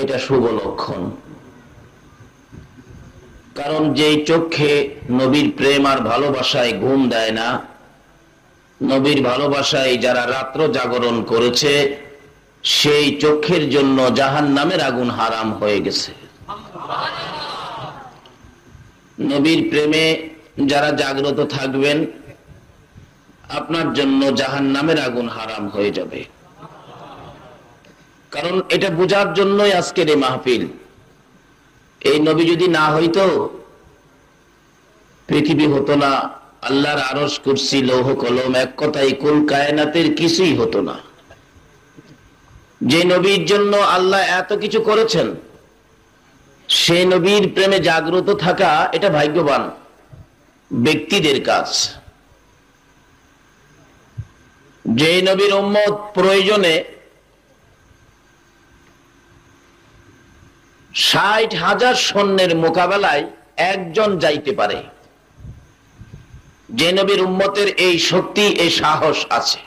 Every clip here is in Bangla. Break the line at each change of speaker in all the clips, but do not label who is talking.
এটা শুভ লক্ষণ। কারণ যেই চোখে নবীর প্রেম আর ভালোবাসায় ঘুম দেয় না, নবীর ভালোবাসায় যারা রাত্র জাগরণ করেছে, সেই চোখের জন্য জাহান্নামের আগুন হারাম হয়ে গেছে। নবীর প্রেমে যারা জাগ্রত থাকবেন, আপনার জন্য জাহান্নামের আগুন হারাম হয়ে যাবে। কারণ এটা বোঝার জন্যই আজকের এই মাহফিল। এই নবী যদি না হইতো, পৃথিবী হতো না, আল্লাহর আরশ কুরসি লৌহ কলম, এক কথায় কুল কায়নাতের কিছুই হতো না। যে নবীর জন্য আল্লাহ এত কিছু করেছেন, সেই নবীর প্রেমে জাগ্রত থাকা এটা ভাগ্যবান ব্যক্তিদের কাজ। যে নবীর উম্মত প্রয়োজনে 60,000 সৈন্যের মোকাবেলায় একজন যাইতে পারে, যে নবীর উম্মতের এই শক্তি, এই সাহস আছে।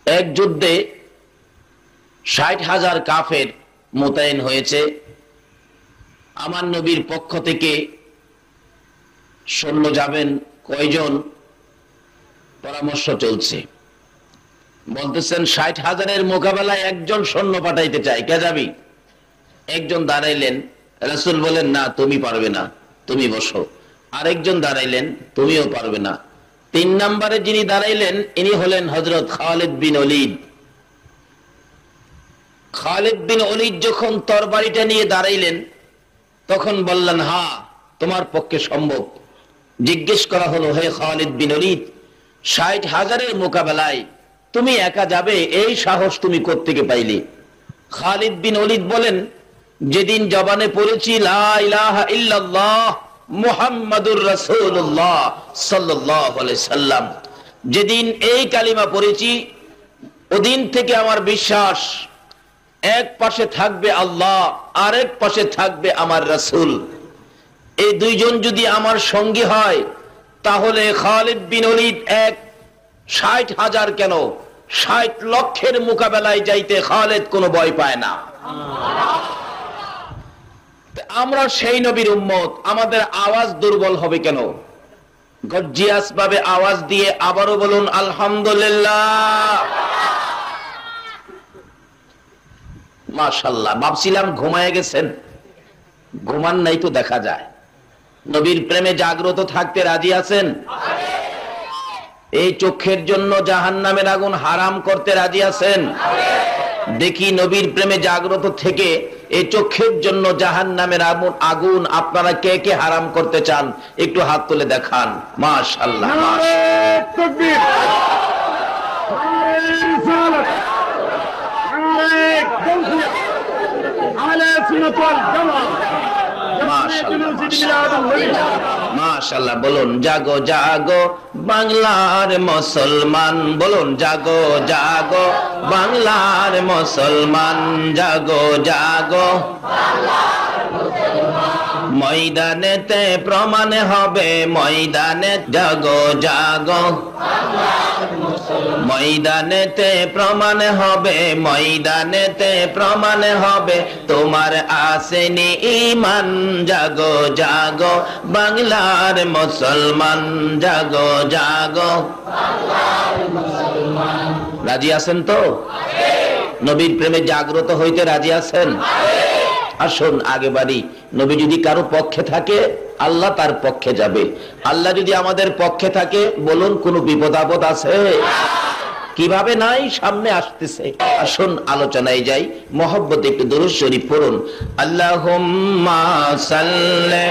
এক যুদ্ধে 60,000 কাফের মোতায়েন হয়েছে, আমার নবীর পক্ষ থেকে সৈন্য যাবেন কয়জন, পরামর্শ চলছে। বলতেছেন 60,000-এর মোকাবেলায় একজন সৈন্য পাঠাইতে চাই, কে যাবি? একজন দাঁড়াইলেন, রাসূল বলেন না, তুমি পারবে না, তুমি বসো। আরেকজন দাঁড়াইলেন, তুমিও পারবে না। 3 নম্বরে যিনি দাঁড়াইলেন, ইনি হলেন হযরত খালিদ বিন ওলীদ। খালিদ বিন ওলীদ যখন তরবারিটা নিয়ে দাঁড়াইলেন, তখন বললেন, হ্যাঁ, তোমার পক্ষে সম্ভব। জিজ্ঞেস করা হলো, হে খালিদ বিন ওলীদ, 60,000-এর মোকাবেলায় তুমি একা যাবে, এই সাহস তুমি কোত্থেকে পাইলে? খালিদ বিন ওলীদ বলেন, যেদিন জবানে পড়েছি লা ইলাহা ইল্লাল্লাহ মুহাম্মাদুর রাসূলুল্লাহ সাল্লাল্লাহু আলাইহি সাল্লাম, যেদিন এই কালিমা পড়েছি, ওদিন থেকে আমার বিশ্বাস, এক পাশে থাকবে আল্লাহ, আরেক পাশে থাকবে আমার রাসূল। এই দুইজন যদি আমার সঙ্গী হয়, তাহলে খালিদ বিন ওলীদ 60,000 কেন, 60 লক্ষের মোকাবেলায় যাইতে খালিদ কোনো ভয় পায় না। আমরা সেই নবীর উম্মত, আমাদের আওয়াজ দুর্বল হবে কেন? গর্জিয়াস ভাবে আওয়াজ দিয়ে আবারও বলুন আলহামদুলিল্লাহ। মাশাআল্লাহ। ভাবছিলাম ঘুমায় গেছেন, ঘুমান নাই তো দেখা যায়। নবীর প্রেমে জাগ্রত থাকতে রাজি আছেন? এই চোখের জন্য জাহান্নামের আগুন হারাম করতে রাজি আছেন? দেখি নবীর প্রেমে জাগ্রত থেকে এই চোখের জন্য জাহান্নামের আগুন আপনারা কে কে হারাম করতে চান, একটু হাত তুলে দেখান। মাশাআল্লাহ। মাশাআল্লাহ। বলুন জাগো জাগো বাংলার মুসলমান, বলুন জাগো জাগো বাংলার মুসলমান, জাগো জাগো ময়দানেতে প্রমাণ হবে, ময়দানে জাগো জাগো ময়দানেতে প্রমাণ হবে, ময়দানেতে প্রমাণ হবে, তোমার আসেনি ঈমান, জাগো জাগো বাংলার মুসলমান, জাগো জাগো। রাজি আছেন তো? নবীর প্রেমে জাগ্রত হইতে রাজি আছেন? আসুন আগে বাড়ি। নবী যদি কারো পক্ষে থাকে, আল্লাহ তার পক্ষে যাবে। আল্লাহ যদি আমাদের পক্ষে থাকে, বলুন কোন বিপদ আপদ আছে? কিভাবে নাই, সামনে আসতেছে। আসুন আলোচনায় যাই। মহব্বতে একটু দরুদ শরীফ পড়ুন। আল্লাহুম্মা সাল্লি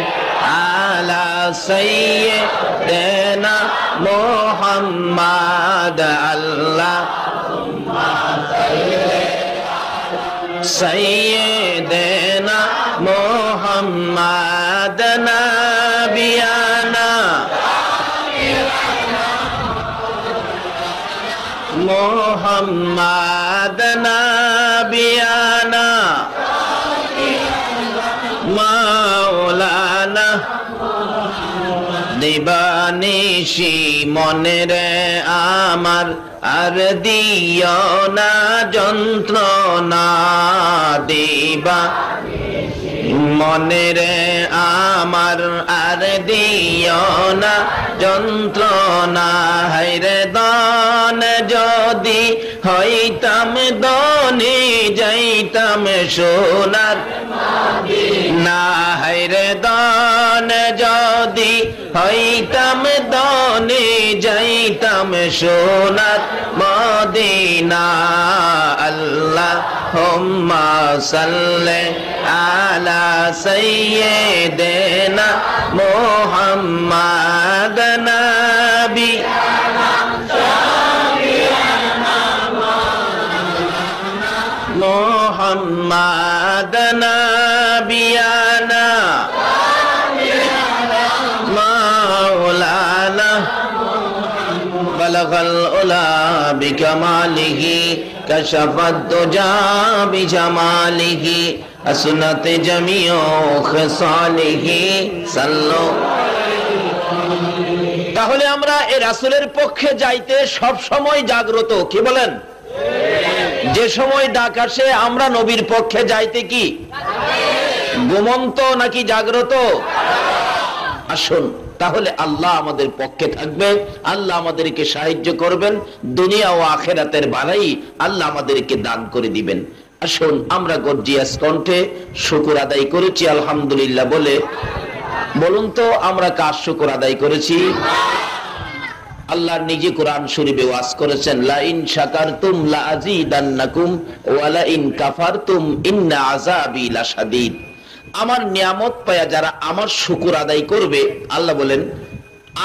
আলা সাইয়্যিদিনা মুহাম্মাদ, আল্লাহুম্মা সাল্লি সাইয়্যিদিনা মুহাম্মাদ নাবিয়ানা মুহাম্মাদ নাবিয়ানা মাওলানা। দিবানিশি মনে রে আমার আর দিও না যন্ত্রণা দিবা মনে রে আমার, আর দিও না যন্ত্রণা। হায়রে দান যদি হইতাম দনে যাইতাম সোনার না, হায়রে দান যদি হইতাম দনে যাইতাম সোনার মদিনা। আল্লাহুম্মা সাল্লি আলা সাইয়্যিদিনা মুহাম্মাদ নবী মুহাম্মাদ নবিয়ানা মাওলানা বালাগাল উলা বিকামালিহি কাশাফাদ দুজা বিজামালিহি আসনাত জামিউ খিসালিহি সাল্লু। তাহলে আমরা এই রাসূলের পক্ষে যাইতে সব সময় জাগ্রত, কি বলেন? যে সময় ডাক আসে আমরা নবীর পক্ষে যাইতে কি ঘুমন্ত নাকি জাগ্রত? আসুন, তাহলে আল্লাহ আমাদের পক্ষে থাকবে, আল্লাহ আমাদেরকে সাহায্য করবেন, দুনিয়া ও আখিরাতের ভালাই আল্লাহ আমাদেরকে দান করে দিবেন। আসুন আমরা গর্জিয়াস কণ্ঠে শুকর আদায় করেছি আলহামদুলিল্লাহ বলে। বলুন তো আমরা কার শুকর আদায় করেছি? আল্লাহ নিজে কোরআন শরীফে ওয়াজ করেছেন, লা ইন শাকারতুম লা আযীদান্নাকুম ওয়া লা ইন কাফারতুম ইন্না আযাবি লাশাদীদ। আমার নিয়ামত পায়া যারা আমার শুকর আদায় করবে, আল্লাহ বলেন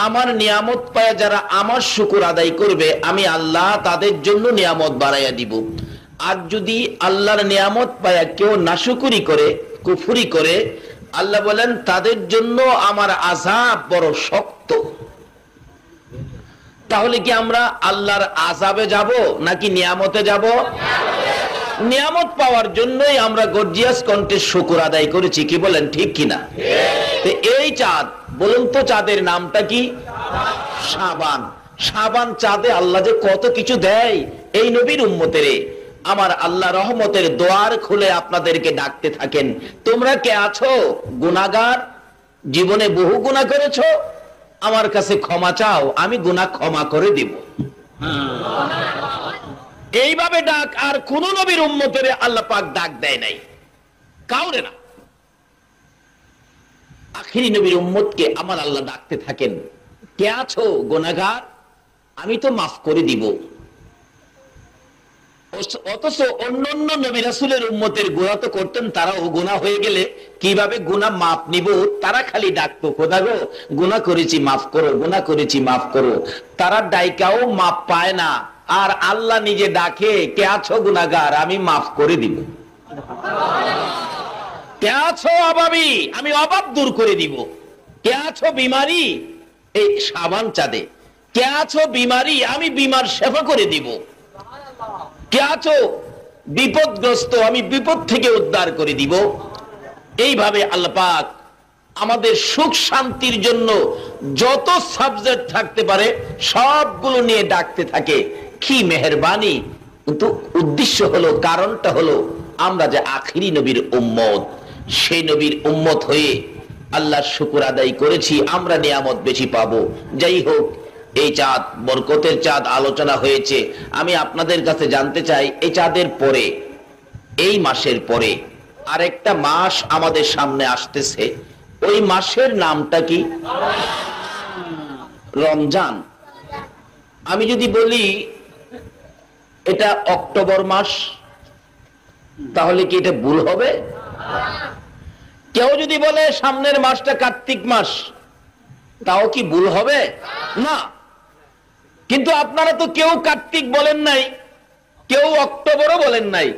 আমার নিয়ামত পায়া যারা আমার শুকর আদায় করবে আমি আল্লাহ তাদের জন্য নিয়ামত বাড়াইয়া দিব। আর যদি আল্লাহর নিয়ামত পায়া কেউ নাশুকরি করে, কুফরি করে, আল্লাহ বলেন তাদের জন্য আমার আযাব বড় শক্ত। তাহলে কি আমরা আল্লাহর আযাবে যাব নাকি নিয়ামতে যাব? নিয়ামত পাওয়ার জন্যই আমরা গর্জিয়াস কণ্ঠে শুকর আদায় করেছি, কি বলেন ঠিক কিনা? এই চাঁদ, বলুন তো চাঁদের নামটা কি? শাবান। শাবান চাঁদে আল্লাহ যে কত কিছু দেয় এই নবীর উম্মতেরে। আমার আল্লাহ রহমতের দোয়ার খুলে আপনাদেরকে ডাকতে থাকেন, তোমরা কে আছো গুনাহগার, জীবনে বহু গুনাহ করেছো, আমার কাছে ক্ষমা চাও, আমি গুনাহ ক্ষমা করে দিব। এইভাবে ডাক আর কোন নবীর উম্মতের আল্লাহ পাক ডাক দেয় নাই, কাউরে না। আখিরি নবীর উম্মতকে আমার আল্লাহ ডাকতে থাকেন, কে আছো গুনাহগার, আমি তো মাফ করে দিব। অথচ অন্যান্য নবী রাসূলের উম্মতের গুনাহ তো করতেন, তারাও গুনাহ হয়ে গেলে কিভাবে গুনাহ মাপ নিব, তারা খালি ডাকতো খোদা গো গুনাহ করেছি মাফ করো, গুনাহ করেছি মাফ করো। তারা ডাইকাও মাপ পায় না, আর আল্লাহ নিজে ডাকে, কে আছো গুনাহগার, আমি মাফ করে দিব। কে আছো অভাবী, আমি অভাব দূর করে দিব। কে আছো বিমারি, এই শাবান চাঁদে কে আছো বিমারি, আমি বিমার সেবা করে দিব। কে আছো বিপদগ্রস্ত, আমি বিপদ থেকে উদ্ধার করে দিব। এইভাবে আল্লাহ পাক আমাদের সুখ শান্তির জন্য যত সাবজেক্ট থাকতে পারে সবগুলো নিয়ে ডাকতে থাকে। কি মেহেরবানি! কিন্তু উদ্দেশ্য হলো, কারণটা হলো আমরা যে আখিরি নবীর উম্মত, সেই নবীর উম্মত হয়ে আল্লাহর শুকর আদায় করেছি, আমরা নিয়ামত বেশি পাবো। যাই হোক, এই চাঁদ বরকতের চাঁদ আলোচনা হয়েছে। আমি আপনাদের কাছে জানতে চাই, এই চাঁদের পরে, এই মাসের পরে আরেকটা মাস আমাদের সামনে আসতেছে, ওই মাসের নামটা কি? রমজান। আমি যদি বলি এটা অক্টোবর মাস, তাহলে কি এটা ভুল হবে? কেউ যদি বলে সামনের মাসটা কার্তিক মাস, তাও কি ভুল হবে? না। কিন্তু আপনারা তো কেউ কার্তিক বলেন নাই, কেউ অক্টোবরও বলেন নাই,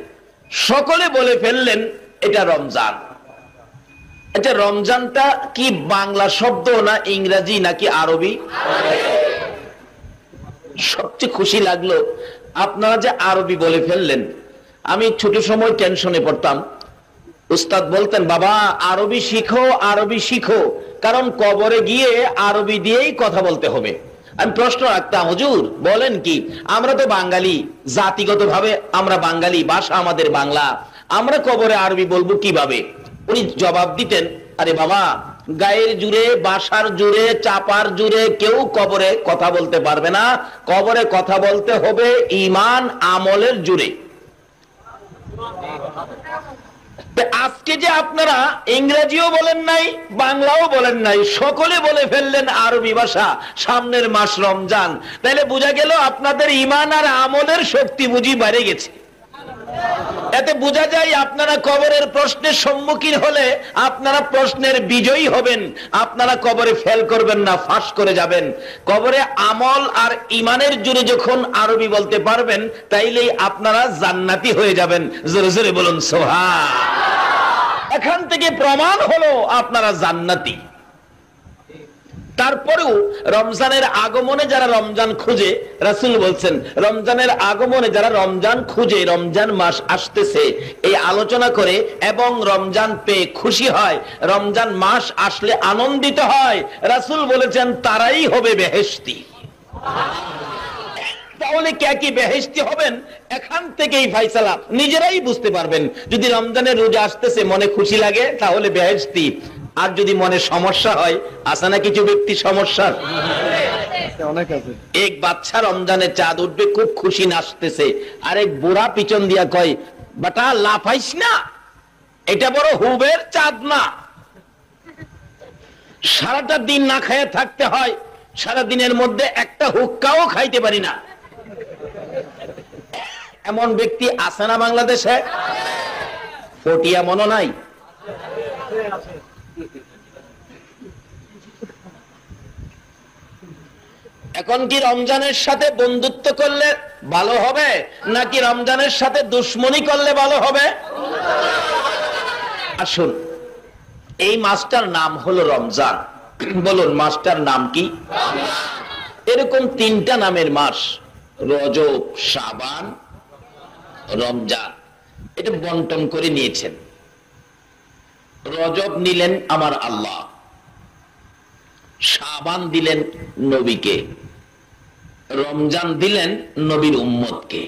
সকলে বলে ফেললেন এটা রমজান। আচ্ছা, রমজানটা কি বাংলা শব্দ না ইংরেজি নাকি আরবি? সবচেয়ে খুশি লাগলো আপনারা যে আরবি বলে ফেললেন। আমি ছোট সময় টেনশনে পড়তাম, উস্তাদ বলতেন বাবা আরবি শিখো, আরবি শিখো, কারণ কবরে গিয়ে আরবি দিয়েই কথা বলতে হবে। আমি প্রশ্ন রাখতাম, হুজুর বলেন কি, আমরা তো বাঙালি, জাতিগতভাবে আমরা বাঙালি, ভাষা আমাদের বাংলা, আমরা কবরে আরবি বলবো কিভাবে? উনি জবাব দিতেন, আরে বাবা, গায়ের জুড়ে, বাসার জুড়ে, চাপার জুড়ে কেউ কবরে কথা বলতে পারবে না। কবরে কথা বলতে হবে ঈমান আমলের জুড়ে। আজকে যে আপনারা ইংরেজিও বলেন নাই, বাংলাও বলেন নাই, সকলে বলে ফেললেন আরবি ভাষা, সামনের মাস রমজান, তাহলে বোঝা গেল আপনাদের ঈমান আর আমলের শক্তি বুঝি বেড়ে গেছে। এতে বোঝা যায় আপনারা কবরের প্রশ্নের সম্মুখীন হলে আপনারা প্রশ্নের বিজয়ী হবেন, আপনারা কবরে ফেল করবেন না, ফাঁস করে যাবেন। কবরে আমল আর ঈমানের জুড়ে যখন আরবি বলতে পারবেন, তাইলেই আপনারা জান্নাতি হয়ে যাবেন। জোরে জোরে বলুন সুবহান। এখান থেকে প্রমাণ হলো আপনারা জান্নাতি। তারপরেও রমজানের আগমনে যারা রমজান খুঁজে, রাসূল বলছেন রমজানের আগমনে যারা রমজান খুঁজে, রমজান মাস আসতেছে এই আলোচনা করে এবং রমজান পেয়ে খুশি হয়, রমজান মাস আসলে আনন্দিত হয়, রাসূল বলেছেন তারাই হবে বেহেশতি। তাহলে কে কি বেহেশতি হবেন এখান থেকেই ফায়সালা নিজেরাই বুঝতে পারবেন। যদি রমজানের রোজা আসতেছে মনে খুশি লাগে তাহলে বেহেশতি, আর যদি মনে সমস্যা হয়, আছে না কিছু ব্যক্তি সমস্যা, এক বাচ্চা রমজানে চাঁদ উঠবে খুব খুশি নাচতেছে, আরেক বুড়া পিছন দিয়া কয়, বাটা লাফাইস না, এটা বড় হুবের চাঁদ না। সারাটা দিন না খেয়ে থাকতে হয়, সারা দিনের মধ্যে একটা হুক্কাও খাইতে পারি না, এমন ব্যক্তি আছে না বাংলাদেশে? ফটিয়া মনে নাই? এখন কি রমজানের সাথে বন্ধুত্ব করলে ভালো হবে, নাকি রমজানের সাথে দুশ্মনী করলে ভালো হবে? আসুন, এই মাসটার নাম হলো রমজান। বলুন মাসটার নাম কি? এরকম তিনটা নামের মাস, রজব, শাবান, রমজান, এটা বন্টন করে নিয়েছেন। রজব নিলেন আমার আল্লাহ, শাবান দিলেন নবীকে, রমজান দিলেন নবীর উম্মতকে।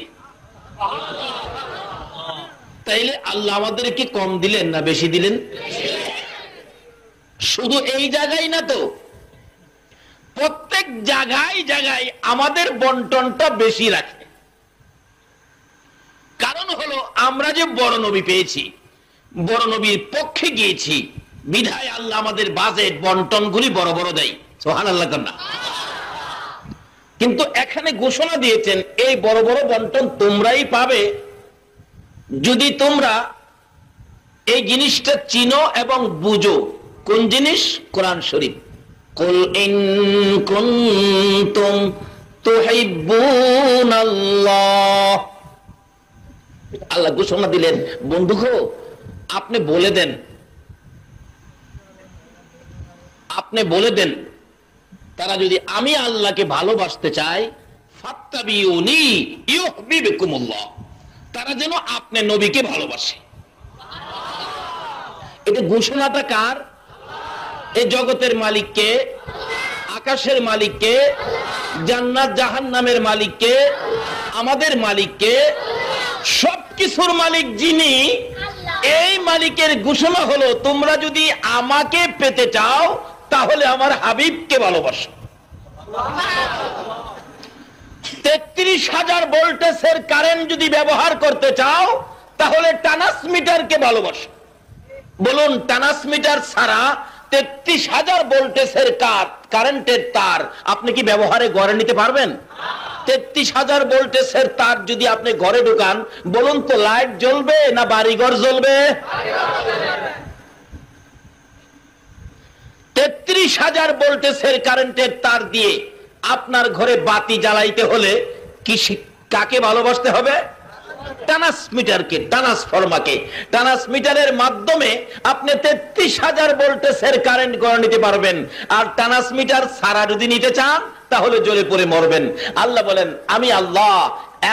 তাইলে আল্লাহ আমাদেরকে কম দিলেন না বেশি দিলেন? শুধু এই জায়গায় না তো, প্রত্যেক জায়গায় জায়গায় আমাদের বন্টনটা বেশি রাখে। কারণ হলো আমরা যে বড় নবী পেয়েছি, বড় নবীর পক্ষে গিয়েছি, বিধায় আল্লাহ আমাদের বাজেট বন্টন গুলি বড় বড় দেয়। সুবহানাল্লাহ কন্যা। কিন্তু এখানে ঘোষণা দিয়েছেন এই বড় বড় বন্টন তোমরাই পাবে যদি তোমরা এই জিনিসটা চিনো এবং বুঝো। কোন জিনিস? কোরআন শরীফ। কুল ইন কুনতুম তুহিব্বুনাল্লাহ, আল্লাহ ঘোষণা দিলেন, বন্ধু গো আপনি বলে দেন, আপনি বলে দেন তারা যদি আমি আল্লাহকে ভালোবাসতে চায়, ফাত্তাবিউনি ইউহিব্বুকুমুল্লাহ, তারা যেন আপনি নবীকে ভালোবাসে। এটা ঘোষণাটা কার? এই জগতের মালিককে, আকাশের মালিককে, জান্নাত জাহান্নামের মালিককে, আমাদের মালিককে, সবকিছুর মালিক যিনি, এই মালিকের ঘোষণা হলো তোমরা যদি আমাকে পেতে চাও তাহলে আমার হাবিবকে ভালোবাসো। 33,000 ভোল্টেজের কারেন্ট যদি ব্যবহার করতে চাও তাহলে ট্রান্সমিটারকে ভালোবাসো। বলুন ট্রান্সমিটার ছাড়া 33,000 ভোল্টেজের কারেন্টের তার আপনি কি ব্যবহারে ঘরে নিতে পারবেন? 33,000 ভোল্টেজের তার যদি আপনি ঘরে ঢুকান, বলুন তো লাইট জ্বলবে না বাড়িঘর জ্বলবে? 33,000 ভোল্টেজের কারেন্টের তার দিয়ে আপনার ঘরে বাতি জ্বালাইতে হলে কি কাকে ভালোবাসতে হবে? ট্রান্সমিটারকে, ট্রান্সফরমারকে। ট্রান্সমিটারের মাধ্যমে আপনি 33,000 ভোল্টেজের কারেন্ট ঘরে নিতে পারবেন। আর ট্রান্সমিটার ছাড়া যদি নিতে চান তাহলে জ্বলে পড়ে মরবেন। আল্লাহ বলেন আমি আল্লাহ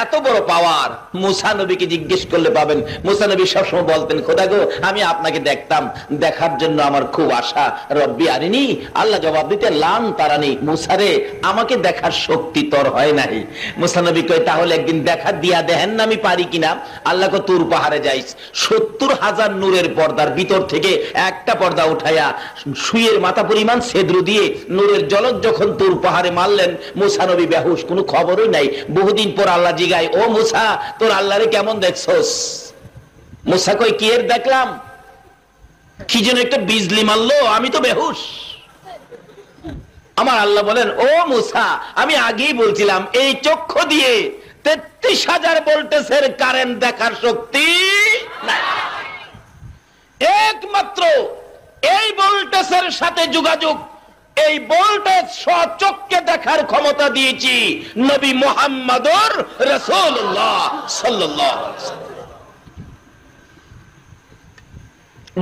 এত বড় পাওয়ার। মুসা নবীকে জিজ্ঞেস করলে পাবেন, মুসা নবী সবসময় বলতেন, খোদা গো আমি আপনাকে দেখতাম, দেখার জন্য আমার খুব আশা, রব্বি আরিনি। আল্লাহ জবাব দিতে, লান তারানি, মুসারে আমাকে দেখার শক্তি তোর হয় নাই। মুসা নবী কয়, তাহলে একদিন দেখা দিয়া দেখেন না আমি পারি কিনা। আল্লাহ কো, তুর পাহাড়ে যাইস, 70,000 নূরের পর্দার ভিতর থেকে একটা পর্দা উঠাইয়া সুইয়ের মাথা পরিমাণ ছেদ্র দিয়ে নূরের জলক যখন তুর পাহাড়ে মারলেন, মুসা নবী বেহুশ, কোনো খবরই নাই। বহুদিন পর আল্লাহ জিগায়, ও মুসা তোর আল্লাহরে কেমন দেখছস? মুসা কই, কি এর দেখলাম? কি যেন একটা বিজলি মারলো, আমি তো বেহুশ। আমার আল্লাহ বলেন, ও মুসা আমি আগেই বলছিলাম এই চক্ষু দিয়ে 33,000 ভোল্টেজের কারেন্ট দেখার শক্তি নাই। একমাত্র এই ভোল্টেজের সাথে যোগাযোগ, এই ভোল্টেজ স্বচক্ষে দেখার ক্ষমতা দিয়েছি নবী মুহাম্মদুর রাসূলুল্লাহ সাল্লাল্লাহু আলাইহি ওয়াসাল্লাম।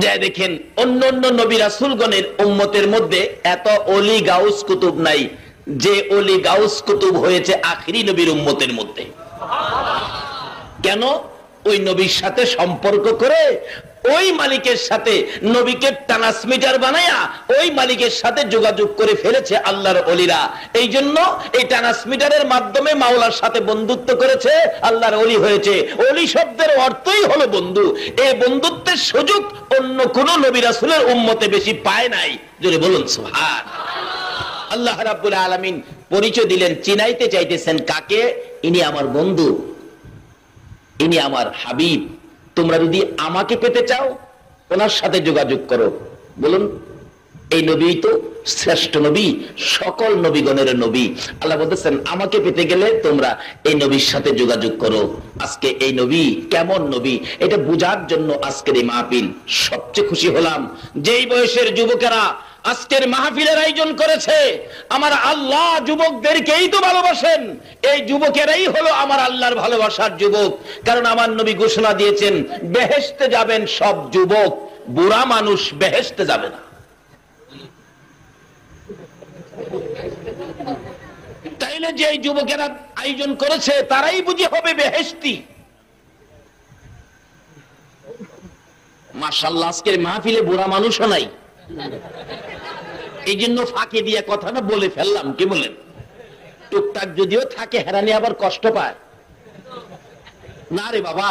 যে দেখেন অন্য অন্য নবী রাসূলগণের উম্মতের মধ্যে এত ওলি গাউস কুতুব নাই যে ওলি গাউস কুতুব হয়েছে আখিরি নবীর উম্মতের মধ্যে। কেন? ওই নবীর সাথে সম্পর্ক করে ওই মালিকের সাথে নবীকে ট্রান্সমিটার বানায়া ওই মালিকের সাথে যোগাযোগ করে ফেলেছে আল্লাহর ওলিরা। এই জন্য এই ট্রান্সমিটারের মাধ্যমে মাওলার সাথে বন্ধুত্ব করেছে, আল্লাহর ওলি হয়েছে। ওলি শব্দের অর্থই হলো বন্ধু। এই বন্ধুত্বের সুযোগ অন্য কোন নবী রাসূলের উম্মতে বেশি পায় নাই। জোরে বলুন সুবহানাল্লাহ। আল্লাহ রাব্বুল আলামিন পরিচয় দিলেন, চিনাইতে চাইতেছেন কাকে? ইনি আমার বন্ধু, ইনি আমার হাবিব। তোমরা যদি আমাকে পেতে চাও ওনার সাথে যোগাযোগ করো। বলুন, এই নবী তো শ্রেষ্ঠ নবী, সকল নবীগণের নবী। আল্লাহ বলতেছেন আমাকে পেতে গেলে তোমরা এই নবীর সাথে যোগাযোগ করো। আজকে এই নবী কেমন নবী এটা বোঝার জন্য আজকের এই মাহফিল। সবচেয়ে খুশি হলাম যেই বয়সের যুবকেরা আজকের মাহফিলের আয়োজন করেছে। আমার আল্লাহ যুবকদেরকেই তো ভালোবাসেন, এই যুবকেরাই হলো আমার আল্লাহর ভালোবাসার যুবক। কারণ আমার নবী ঘোষণা দিয়েছেন বেহেশতে যাবেন সব যুবক, বুড়া মানুষ বেহেশতে যাবে না। তাইলে যে যুবকেরা আয়োজন করেছে তারাই বুঝি হবে বেহেশতি। মাশাআল্লাহ, আজকের মাহফিলে বুড়া মানুষও নাই। এই জন্য ফাঁকে দিয়ে কথাটা বলে ফেললাম। কি বলেন? টুকটাক যদিও থাকে হেরানি আবার কষ্ট পায় না। রে বাবা,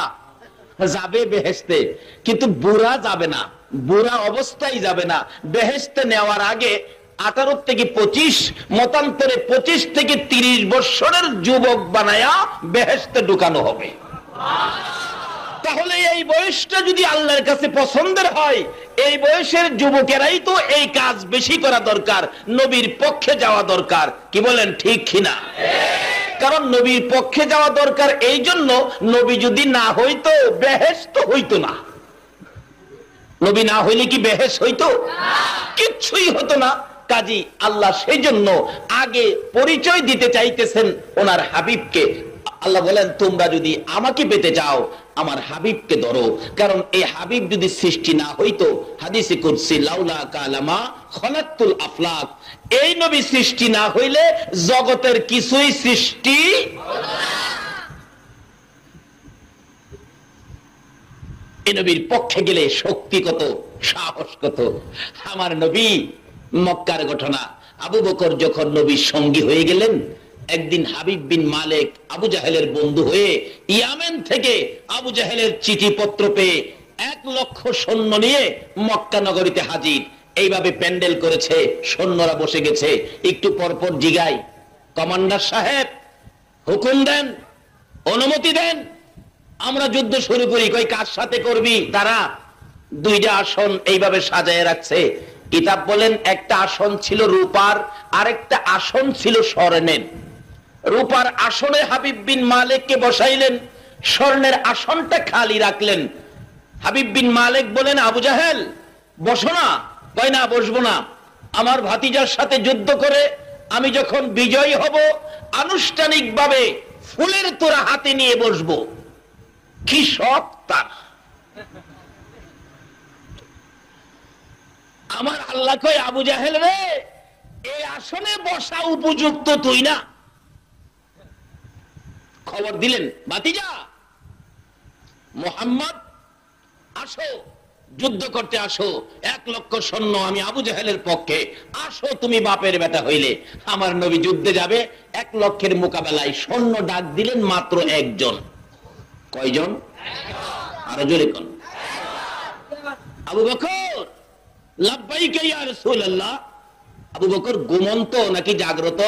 যাবে বেহেশতে, কিন্তু বুড়া যাবে না, বুড়া অবস্থায় যাবে না। বেহেশতে নেওয়ার আগে 18 থেকে 25, মতান্তরে 25 থেকে 30 বছরের যুবক বানায়া বেহেশতে ঢুকানো হবে। তাহলে এই বয়সটা যদি আল্লাহর কাছে পছন্দের হয়, এই বয়সের যুবকেরাই তো এই কাজ বেশি করা দরকার, নবীর পক্ষে যাওয়া দরকার। কি বলেন, ঠিক কিনা? কারণ নবীর পক্ষে যাওয়া দরকার এই জন্য, নবী যদি না হইতো বেহেশত হইতো না। নবী না হইলে কি বেহেশ হইতো? কিচ্ছুই হতো না। কাজী আল্লাহ সেই জন্য আগে পরিচয় দিতে চাইতেছেন ওনার হাবিবকে। আল্লাহ বলেন তোমরা যদি আমাকে পেতে চাও আমার হাবিবকে ধরো। কারণ এই হাবিব যদি সৃষ্টি না হইতো, হাদিসে কুদসি লাউলা কালামা খলাকতুল আফলাক, এই নবী সৃষ্টি না হইলে জগতের কিছুই সৃষ্টি হতো না। এই নবীর পক্ষে গেলে শক্তি কত, সাহস কত। আমার নবী মক্কার ঘটনা, আবু বকর যখন নবীর সঙ্গী হয়ে গেলেন, একদিন হাবিব বিন মালিক আবু জাহেলের বন্ধু হয়ে ইয়ামেন থেকে আবু জাহেলের চিঠিপত্র পেয়ে 1 লক্ষ সৈন্য নিয়ে মক্কা নগরীতে হাজির। এইভাবে প্যান্ডেল করেছে, সৈন্যরা বসে গেছে। একটু পরপর জিগায়, কমান্ডার সাহেব হুকুম দেন, অনুমতি দেন, আমরা যুদ্ধ শুরু করি। কই কার সাথে করবি? তারা 2টা আসন এইভাবে সাজায় রাখছে। কিতাব বলেন একটা আসন ছিল রূপার, আরেকটা আসন ছিল স্বর্ণের। রূপার আসনে হাবিব বিন মালিককে বসাইলেন, স্বর্ণের আসনটা খালি রাখলেন। হাবিব বিন মালিক বলেন, আবু জাহেল বসো না। কয় না, বসবো না। আমার ভাতিজার সাথে যুদ্ধ করে আমি যখন বিজয়ী হব, আনুষ্ঠানিকভাবে ফুলের তোড়া হাতে নিয়ে বসবো। কি শখ তার! আমার আল্লাহ কয়, আবু জাহেল রে, এই আসনে বসা উপযুক্ত তুই না। খবর দিলেন, ভাতিজা মুহাম্মদ আসো, যুদ্ধ করতে আসো, 1 লক্ষ সৈন্য আমি আবু জাহেলের পক্ষে, আসো তুমি বাপের বেটা হইলে। আমার নবী যুদ্ধে যাবে, 1 লক্ষের মোকাবেলায় সৈন্য ডাক দিলেন মাত্র একজন। কয়জন? আরো জোরে কোন? আবু বকর লাব্বাইকা ইয়া রাসূলুল্লাহ। আবু বকর ঘুমন্ত নাকি জাগ্রত?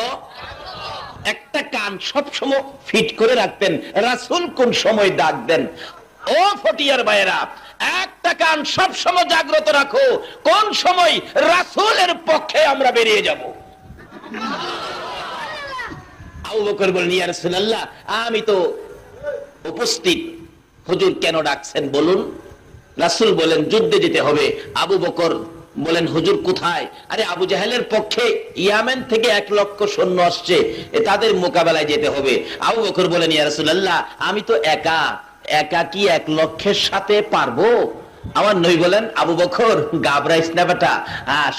একটা কান সব সময় ফিট করে রাখতেন, রাসূল কোন সময় ডাক দেন। ও ফটিয়ার ভাইয়েরা, একটা কান সব সময় জাগ্রত রাখো, কোন সময় রাসূলের পক্ষে আমরা বেরিয়ে যাব। আবু বকর বলেন, ইয়া রাসূলুল্লাহ আমি তো উপস্থিত, হুজুর কেন ডাকছেন বলুন। রাসূল বলেন যুদ্ধে যেতে হবে। আবু বকর বলেন হুজুর কোথায়? আরে আবু জাহেলের পক্ষে ইয়ামেন থেকে 1 লক্ষ সৈন্য আসছে, তাদের মোকাবেলায় যেতে হবে। আবু বকর বলেন ইয়া রাসূলুল্লাহ আমি তো একা, একা কি 1 লক্ষের সাথে পারবো? আমার নবী বলেন আবু বকর ঘাবড়াইস না বেটা,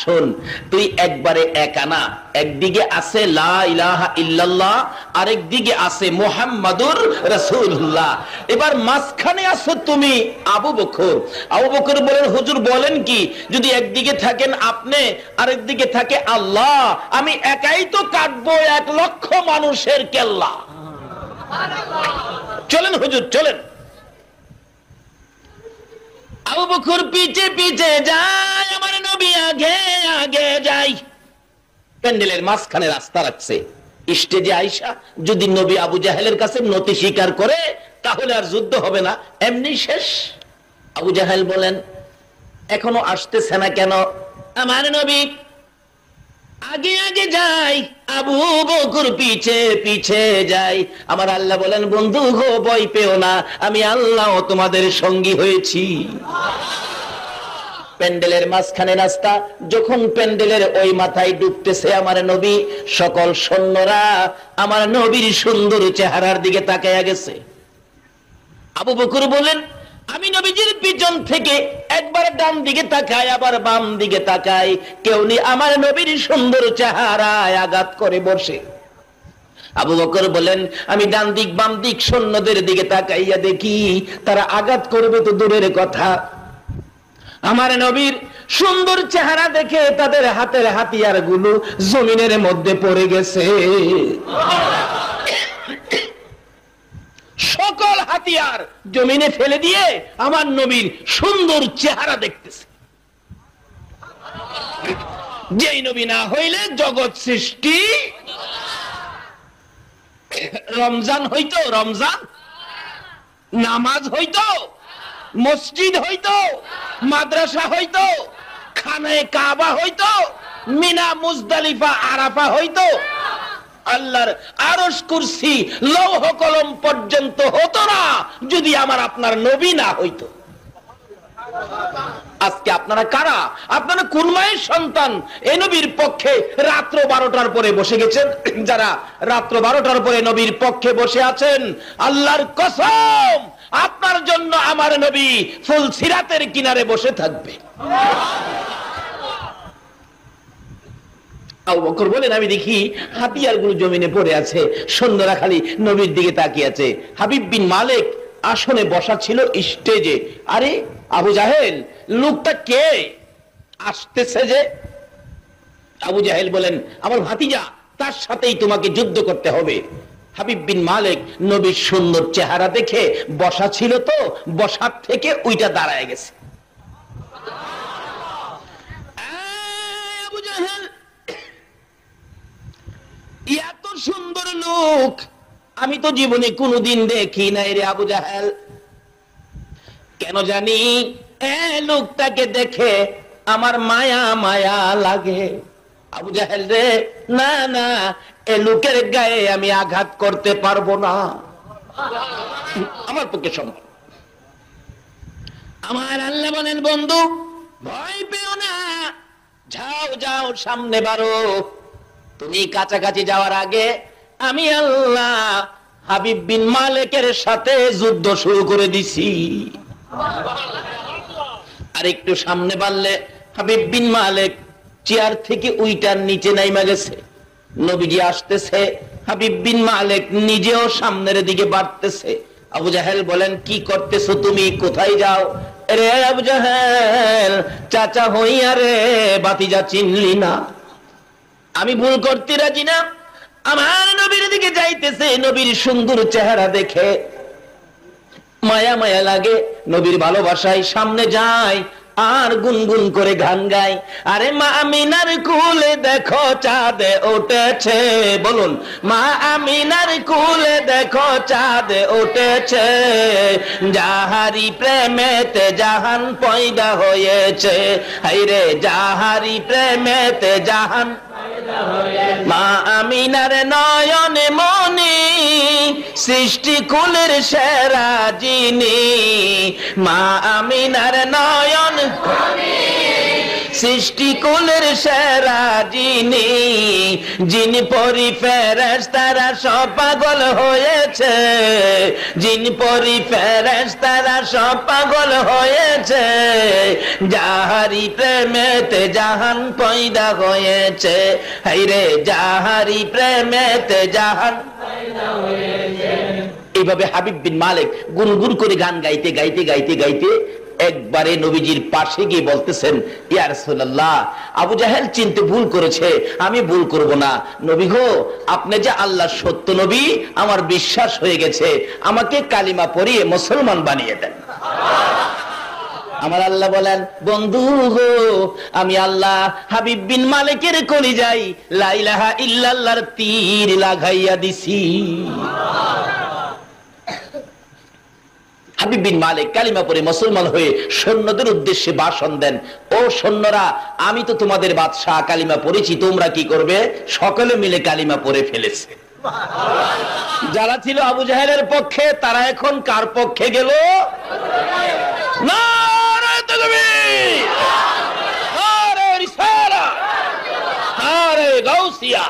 শোন তুই একবারে একা না, একদিকে আছে লা ইলাহা ইল্লাল্লাহ, আরেক দিকে আছে মুহাম্মাদুর রাসূলুল্লাহ, এবার মাঝখানে আছো তুমি আবু বকর। আবু বকর বলেন হুজুর বলেন কি, যদি একদিকে থাকেন আপনি আরেক দিকে থাকে আল্লাহ, আমি একাই তো কাটবো 1 লক্ষ মানুষের কেল্লা। চলেন হুজুর চলেন। আবু বকর পিছে পিছে যায়, আমার নবী আগে আগে যায়। প্যান্ডেলের মাঝখানে রাস্তা রাখছে, স্টেজে আইসা যদি নবী আবু জাহেলের কাছে নতি স্বীকার করে তাহলে আর যুদ্ধ হবে না, এমনি শেষ। আবু জাহেল বলেন এখনো আসতেছে না কেন? আমার নবী আগে আগে যাই, আবু বকর পিছে পিছে যাই। আমার আল্লাহ বলেন বন্ধু গো ভয় পেও না, আমি আল্লাহ তোমাদের সঙ্গী হয়েছি। প্যান্ডেলের মাঝখানে রাস্তা, যখন প্যান্ডেলের ওই মাথায় ডুবতেছে আমার নবী, সকল সৈন্যরা আমার নবীর সুন্দর চেহারার দিকে তাকায়া গেছে। আবু বকর বলেন আমি নবীজির পিছন থেকে একবার ডান দিকে তাকাই আবার বাম দিকে তাকাই, কেউ নেই, আমার নবীর সুন্দর চেহারায় আঘাত করে বসে। আবু বকর বলেন আমি ডান দিক বাম দিক সৈন্যদের দিকে তাকাইয়া দেখি তারা আঘাত করবে তো দূরের কথা, আমার নবীর সুন্দর চেহারা দেখে তাদের হাতের হাতিয়ার গুলো জমিনের মধ্যে পড়ে গেছে। সকল হাতিয়ার জমিনে ফেলে দিয়ে আমার নবীর সুন্দর চেহারা দেখতেছে। যেই নবী না হইলে জগৎ সৃষ্টি, রমজান হইতো, রমজান নামাজ হইতো, মসজিদ হইতো, মাদ্রাসা হইতো, খানায়ে কাবা হইতো, মিনা মুজদালিফা আরাফা হইতো, আল্লাহর আরশ কুরসি লৌহ কলম পর্যন্ত হতো না যদি আমার আপনার নবী না হইতো। আজকে আপনারা কারা? আপনারা কোন মায়ের সন্তান? এই নবীর পক্ষে রাত্র 12টার পরে বসে গেছেন, যারা রাত্র 12টার পরে নবীর পক্ষে বসে আছেন, আল্লাহর কসম আপনার জন্য আমার নবী ফুল সিরাতের কিনারে বসে থাকবে। আবু বকর বলেন আমি দেখি হাতিয়ারগুলো জমিনে পড়ে আছে, সৈন্যরা খালি নবীর দিকে তাকিয়ে আছে। হাবিব বিন মালিক আসনে বসা ছিল স্টেজে। আরে আবু জাহেল লোকটা কে আসতেছে যে? আবু জাহেল বলেন আমার ভাতিজা, তার সাথেই তোমাকে যুদ্ধ করতে হবে। হাবিব বিন মালিক নবীর সুন্দর চেহারা দেখে বসা ছিল তো, বসার থেকে ওইটা দাঁড়ায় গেছে। আবু জাহেল এত সুন্দর লোক আমি তো জীবনে কোনোদিন দেখি নাই রে আবু জাহেল, কেন জানি লোকটাকে দেখে আমার মায়া মায়া লাগে। আবু জাহেল রে, না না এ লোকের গায়ে আমি আঘাত করতে পারবো না, আমার পক্ষে সম্ভব। আমার আল্লাহ বলেন বন্ধু ভয় পেও না, যাও যাও সামনে বাড়ো। তুমি কাছাকাছি যাওয়ার আগে আমি আল্লাহ হাবিব বিন মালিকের সাথে যুদ্ধ শুরু করে দিছি। আর একটু সামনে বাড়লে হাবিব বিন মালিক চেয়ার থেকে উইটার নিচে নাইমা গেছে। নবীজি আসতেছে, হাবিব বিন মালিক নিজেও সামনের দিকে বাড়তেছে। আবু জাহেল বলেন, কি করতেছো তুমি, কোথায় যাও? রে আবু জাহেল, চাচা হইয়া রে বাতিজা চিনলি না? আমি ভুল করতে রাজি না। আমার নবীর দিকে যাইতেছে, নবীর সুন্দর চেহারা দেখে মায়া মায়া লাগে, নবীর ভালোবাসায় সামনে যায় আর গুনগুন করে গান গায়। আরে মা আমিনার কুলে দেখো চাঁদ উঠেছে, বলুন, মা আমিনার কুলে দেখো চাঁদ উঠেছে, যাহারি প্রেমেতে জাহান পয়দা হয়েছে, হায়রে যাহারি প্রেমেতে জাহান। মা আমিনার নয়নে মনি সৃষ্টি কুলের সেরা যিনি, মা আমিনার নয়ন সৃষ্টি কুলের সেরা যিনি, যিনি পরি ফেরেশতারা সব পাগল হয়েছে, যিনি পরি ফেরেশতারা সব পাগল হয়েছে, যাহারি প্রেমেতে জাহান পয়দা হয়েছে, হায়রে যাহারি প্রেমেতে জাহান পয়দা হয়েছে। এইভাবে হাবিব বিন মালিক গুনগুন করে গান গাইতে গাইতে গাইতে গাইতে একবারে নবীজির পাশে গিয়ে বলতেছেন, ইয়া রাসূলুল্লাহ, আবু জাহেল চিনতে ভুল করেছে, আমি ভুল করব না। নবী গো, আপনি যে আল্লাহর সত্য নবী, আমার বিশ্বাস হয়ে গেছে, আমাকে কালিমা পড়িয়ে মুসলমান বানিয়ে দেন। আমার আল্লাহ বলেন, বন্ধু গো, আমি আল্লাহ হাবিব বিন মালিকের কলিজায় লা ইলাহা ইল্লাল্লাহর তীর লাগাইয়া দিছি। হাবিব বিন মালিক কালিমা পড়ে মুসলমান হয়ে সৈন্যদের উদ্দেশ্যে ভাষণ দেন, ও সৈন্যরা, আমি তো তোমাদের বাদশাহ, কালিমা পড়েছি, তোমরা কি করবে? সকলে মিলে কালিমা পড়ে ফেলেছে। যারা ছিল আবু জাহেলের পক্ষে, তারা এখন কার পক্ষে গেল? নারে তাকবীর, নারে রিসালাত, নারে গাউসিয়া।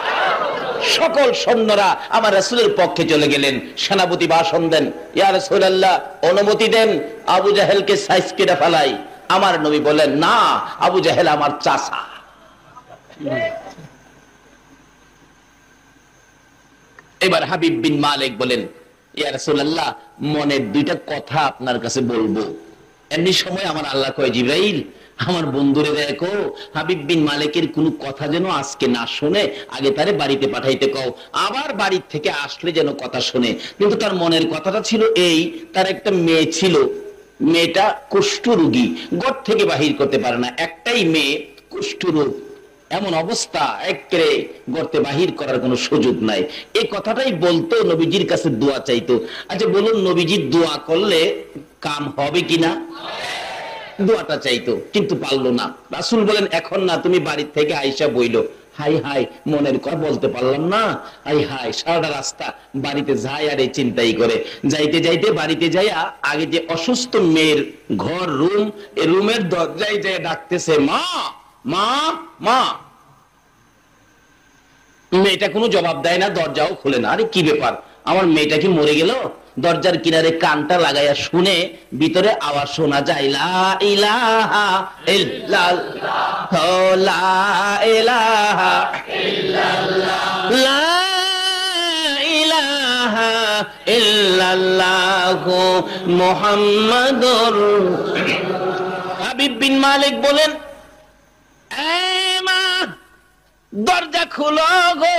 সকল সৈন্যরা আমার রাসূলের পক্ষে চলে গেলেন। সেনাপতি ভাষণ দেন, ইয়া রাসূলুল্লাহ, অনুমতি দেন, আবু জাহেলকে সাইজ কেটে ফেলাই। আমার নবী বলেন, না, আবু জাহেল আমার চাচা। এবার হাবিব বিন মালিক বলেন, ইয়া রাসূলুল্লাহ, মনের দুইটা কথা আপনার কাছে বলবো। এমনি সময় আমার আল্লাহ কয়, জিবরাইল, আমার বন্ধুরে দেখো, হাবিব বিন মালিকের কোনো কথা যেন আজকে না শুনে, আগে তারে বাড়িতে পাঠাইতে কও, আবার বাড়ির থেকে আসলে যেন কথা শুনে। কিন্তু তার মনের কথাটা ছিল এই, তার একটা মেয়ে ছিল, মেয়েটা কুষ্ঠরোগী, ঘর থেকে বাহির করতে পারে না, একটাই মেয়ে, কুষ্ঠরোগ, এমন অবস্থা, একেবারে গর্তে বাহির করার কোনো সুযোগ নাই। এই কথাটাই বলতো, নবীজির কাছে দোয়া চাইতো। আচ্ছা বলুন, নবীজির দোয়া করলে কাম হবে কিনা? দোয়াটা চাইতো, কিন্তু পারলো না। রাসূল বলেন, এখন না, তুমি বাড়ির থেকে আইসা বইলো। হাই হাই, মনের কথা বলতে পারলাম না, হাই হাই, সারাটা রাস্তা বাড়িতে যায় আর এই চিন্তাই করে। যাইতে যাইতে বাড়িতে যাইয়া আগে যে অসুস্থ মেয়ের ঘর, রুম, এই রুমের দরজায় যায় ডাকতেছে, মা মা মা। মেয়েটা কোনো জবাব দেয় না, দরজাও খুলে না। আরে কি ব্যাপার, আমার মেয়েটা কি মরে গেল? দরজার কিনারে কানটা লাগাইয়া শুনে, ভিতরে আওয়াজ শোনা যায়, লা ইলাহা ইল্লাল্লাহ, লা ইলাহা ইল্লাল্লাহ, লা ইলাহা ইল্লাল্লাহ মুহাম্মাদুর। হাবিব বিন মালিক বলেন, মা, দরজা খুলো গো,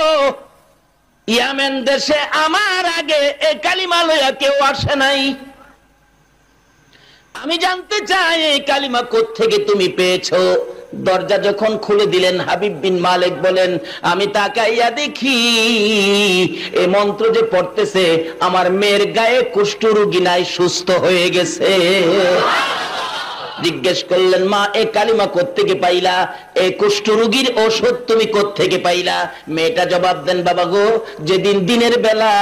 ইয়ামেন দেশে আমার আগে এ কালিমা লইয়া কেউ আসে নাই। আমি জানতে চাই এই কালিমা কোত্থেকে তুমি পেয়েছো। দরজা যখন খুলে দিলেন, হাবিব বিন মালিক বলেন, আমি তাকাইয়া দেখি এই মন্ত্র যে পড়তেছে, আমার মেয়ের গায়ে কুষ্ঠরোগী নাই, সুস্থ হয়ে গেছে। জিজ্ঞেস করলেন, মা, এ কালিমা কোত্থেকে পাইলা? এই কুষ্ঠরোগীর ঔষধ তুমি কোত্থেকে পাইলা? মেয়েটা জবাব দেন, বাবা গো, যেদিন দিনের বেলা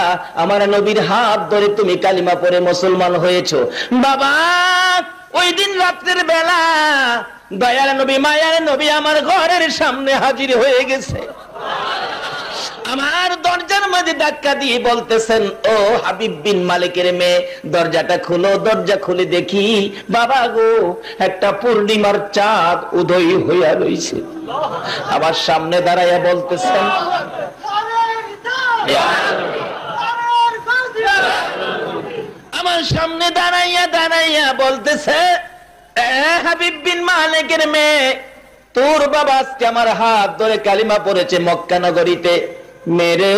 আমার নবীর হাত ধরে তুমি কালিমা পড়ে মুসলমান হয়েছো, বাবা, ওই দিন রাত্রের বেলা দয়ার নবী, মায়ার নবী আমার ঘরের সামনে হাজির হয়ে গেছে। আমার দরজার মধ্যে ধাক্কা দিয়ে বলতেছেন, ও হাবিব বিন মালিকের মেয়ে, দরজাটা খুলো। দরজা খুলে দেখি, বাবা গো, একটা পূর্ণিমার চাঁদ উদয় হইয়া রইছে। আবার সামনে দাঁড়াইয়া বলতেছেন, আমার সামনে দাঁড়াইয়া দাঁড়াইয়া বলতেছে, হাবিব বিন মালিকের মেয়ে, তোর বাবা আজকে আমার হাত ধরে কালিমা পড়েছে মক্কা নগরীতে, মেরে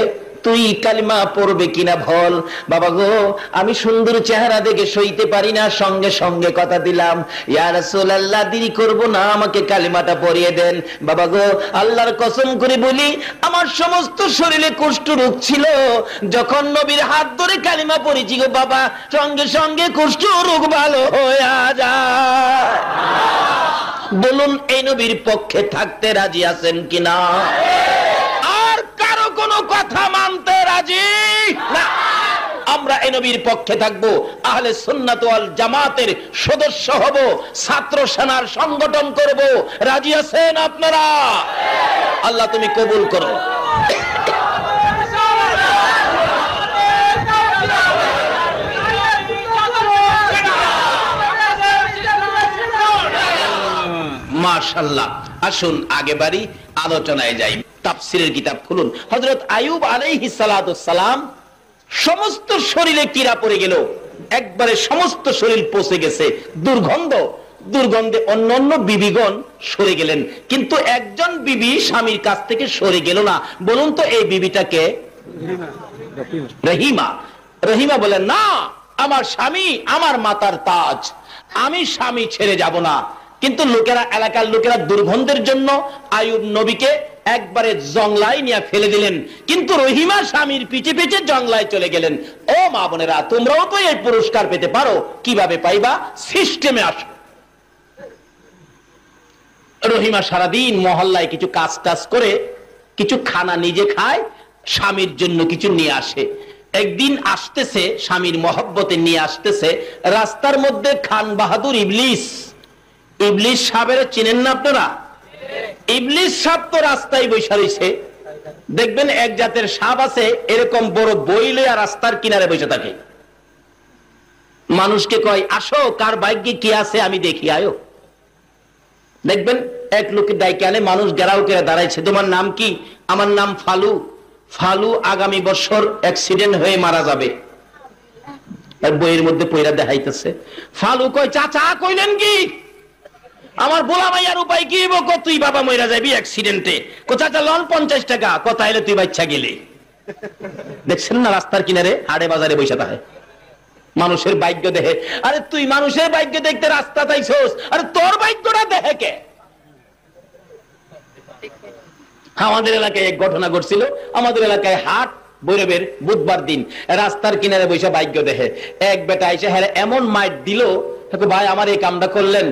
তুই কালিমা পড়বে কিনা বল। বাবা গো, আমি সুন্দর চেহারা দেখে সইতে পারি না, সঙ্গে সঙ্গে কথা দিলাম, ইয়া রাসূলুল্লাহ দেরি করব না, আমাকে কালিমাটা পড়িয়ে দেন। বাবা গো, আল্লাহর কসম করে বলি, আমার সমস্ত শরীরে কুষ্ঠ রোগ ছিল, যখন নবীর হাত ধরে কালিমা পড়েছি গো বাবা, সঙ্গে সঙ্গে কুষ্ঠ রোগ ভালো হয়ে যায়। বলুন, এই নবীর পক্ষে থাকতে রাজি আছেন কিনা? আর কারো কোনো কথা মানতে রাজি না। আমরা এই নবীর পক্ষে থাকবো, আহলে সুন্নাত ওয়াল জামাতের সদস্য হব, ছাত্র সেনার সংগঠন করব। রাজি আছেন আপনারা? আল্লাহ তুমি কবুল করো। মাশাআল্লাহ। আসুন আগে বাড়ি, আলোচনায় যাই। তাফসীরের কিতাব খুলুন। হযরত আইয়ুব আলাইহিস সালাতু সালাম সমস্ত শরীরে কীড়া পড়ে গেল, একবারে সমস্ত শরীর পচে গেছে, দুর্গন্ধে অন্যান্য বিবিগণ সরে গেলেন, কিন্তু একজন বিবি স্বামীর কাছ থেকে সরে গেল না। বলুন তো এই বিবিটাকে? রহিমা। রহিমা বলেন, না, আমার স্বামী আমার মাতার তাজ, আমি স্বামী ছেড়ে যাব না। কিন্তু লোকেরা, এলাকার লোকেরা দুর্গন্ধের জন্য আইয়ুব নবীকে একবারে জংলায় নিয়ে ফেলে দিলেন, কিন্তু রহিমা স্বামীর পিছে পিছে জংলায় চলে গেলেন। ও মা বোনেরা, তোমরাও তো এই পুরস্কার পেতে পারো। কিভাবে পাইবা? সিস্টেমে আসো। রহিমা সারাদিন মহল্লায় কিছু কাজ টাজ করে, কিছু খানা নিজে খায়, স্বামীর জন্য কিছু নিয়ে আসে। একদিন আসতেছে, স্বামীর মহব্বতে নিয়ে আসতেছে, রাস্তার মধ্যে খান বাহাদুর ইবলিস সাহেবের চিনেন না আপনারা? ইবলিস সাহেব তো রাস্তায় বসে রয়েছে। দেখবেন এক জাতের সাপ আছে, এরকম বড় বই লইয়া রাস্তার কিনারে বসে থাকে। মানুষকে কয়, আসো, কার ভাগ্যে কি আছে আমি দেখি, আয়ো। দেখবেন এক লোকের ডাইকে আনে, মানুষ গেরাও করে দাঁড়াইছে, তোমার নাম কি? আমার নাম ফালু। ফালু আগামী বছর অ্যাক্সিডেন্ট হয়ে মারা যাবে। বইয়ের মধ্যে পয়রা দেখাইতেছে। ফালু কয়, চাচা কইলেন কি? আমার বোলা ভাইয়ার উপায় কি? তুই বাবা মইরা যাবি অ্যাক্সিডেন্টে। চাচা লন 50 টাকা। কথা এলে তুই বাচ্চা গেলে। দেখছেন না রাস্তার কিনারে হাটে বাজারে বসে থাকে, মানুষের ভাগ্য দেখে। আরে তুই মানুষের ভাগ্য দেখতে রাস্তা তাইছস, আরে তোর ভাগ্যটা দেখে কে? আমাদের এলাকায় এক ঘটনা ঘটছিল। আমাদের এলাকায় হাট, ভৈরবের বুধবার দিন, রাস্তার কিনারে বসে ভাগ্য দেখে। এক বেটা এসে হ্যাঁ এমন মাইট দিল, ভাই আমার এই কামটা করলেন।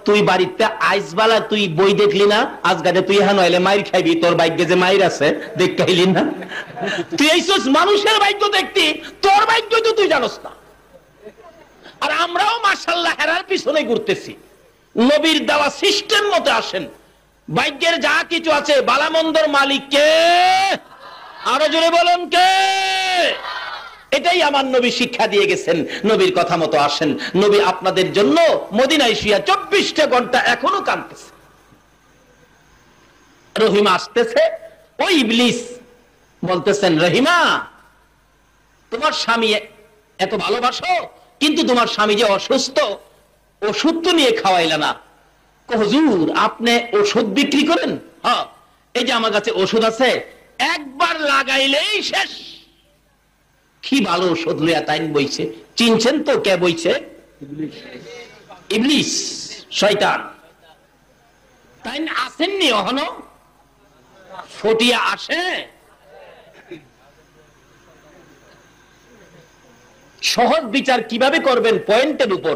তুই বাড়িতে আইসবালা তুই বই দেখলি না? আজগাতে তুই হ্যাঁ নইলে মাইর খাইবি, তোর ভাগ্যে যে মাইর আছে দেখাইলি না? তুই এইসব মানুষের ভাগ্য দেখতি, তোর ভাগ্য তো তুই জানোস না। আর আমরাও মাশাআল্লাহ হেরার পিছনে ঘুরতেছি। নবীর দেওয়া সিস্টেম মতো আসেন। ভাগ্যের যা কিছু আছে, বালামন্দর মালিক কে? আরো জোরে বলুন কে? এটাই আমার নবী শিক্ষা দিয়ে গেছেন। নবীর কথা মতো আসেন। নবী আপনাদের জন্য মদিনায় শুয়া 24টা ঘন্টা এখনো কাঁদতেছে। রহিমা আসতেছে, ওই ইবলিস বলতেছেন, রহিমা তোমার স্বামী এত ভালোবাসো, কিন্তু তোমার স্বামী যে অসুস্থ, ওষুধ তো নিয়ে খাওয়াইলা না। হুজুর আপনি ওষুধ বিক্রি করেন? হ্যাঁ, এই যে আমার কাছে ওষুধ আছে, একবার লাগাইলেই শেষ। কি ভালো ওষুধ লইয়া তাইন বইছে। চিনছেন তো কে বইছে? ইবলিস, শয়তান। তাইন আসেননি এখনো? ফটিয়া আসে। সহজ বিচার কিভাবে করবেন পয়েন্টের উপর,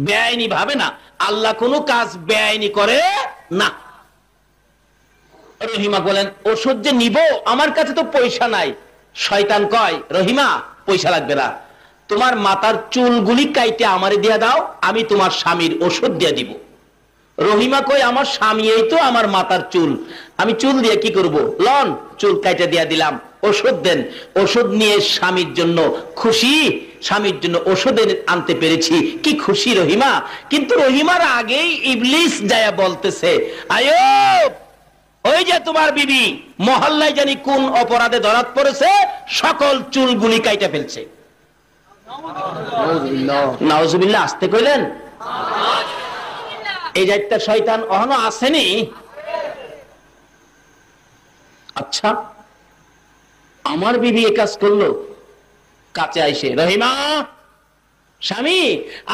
বেআইনি ভাবে না। আল্লাহ কোনো কাজ বেআইনি করে না। রহিমা বলেন, ওষুধ যে নিব, আমার কাছে তো পয়সা নাই। শয়তান কয়, রহিমা পয়সা লাগবে না, তোমার মাথার চুলগুলি কাইটে আমারে দিয়ে দাও, আমি তোমার স্বামীর ওষুধ দিয়ে দিব। রহিমা কই, আমার স্বামী এই তো আমার মাথার চুল, আমি চুল দিয়ে কি করব? লন, চুল কাইটে দিয়ে দিলাম, ওষুধ দেন। ওষুধ নিয়ে স্বামীর জন্য খুশি, স্বামীর জন্য ওষুধ আনতে পেরেছি, কি খুশি রহিমা। কিন্তু রহিমার আগেই ইবলিস যায়া বলতেছে, আয়ুব ওই যে তোমার বিবি মহল্লায় জানি কোন অপরাধে ধরাত পড়েছে, সকল চুলগুলি কাইটা ফেলছে। নাউজুবিল্লাহ, আসতে কইলেন। এই যাইতে শয়তান অহনো আসেনি। আচ্ছা, আমার বিবি এ কাজ করলো, কাছে আইসে, রহিমা স্বামী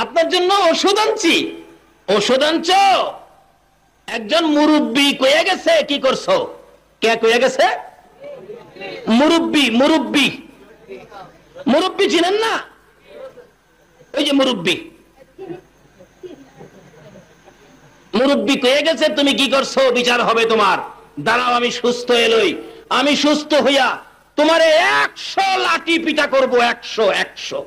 আপনার জন্য ওষুধ আনছি। ওষুধ আনছ? একজন মুরব্বী কয়ে গেছে। কি করছো? কে কয়ে গেছে? মুরব্বী। মুরব্বী, মুরব্বী চিনেন না? ওই যে মুরব্বী, মুরব্বী কয়ে গেছে তুমি কি করছো, বিচার হবে তোমার। দাঁড়াও, আমি সুস্থ এলই, আমি সুস্থ হইয়া তোমারে 100 লাঠি পিটা করবো। 100।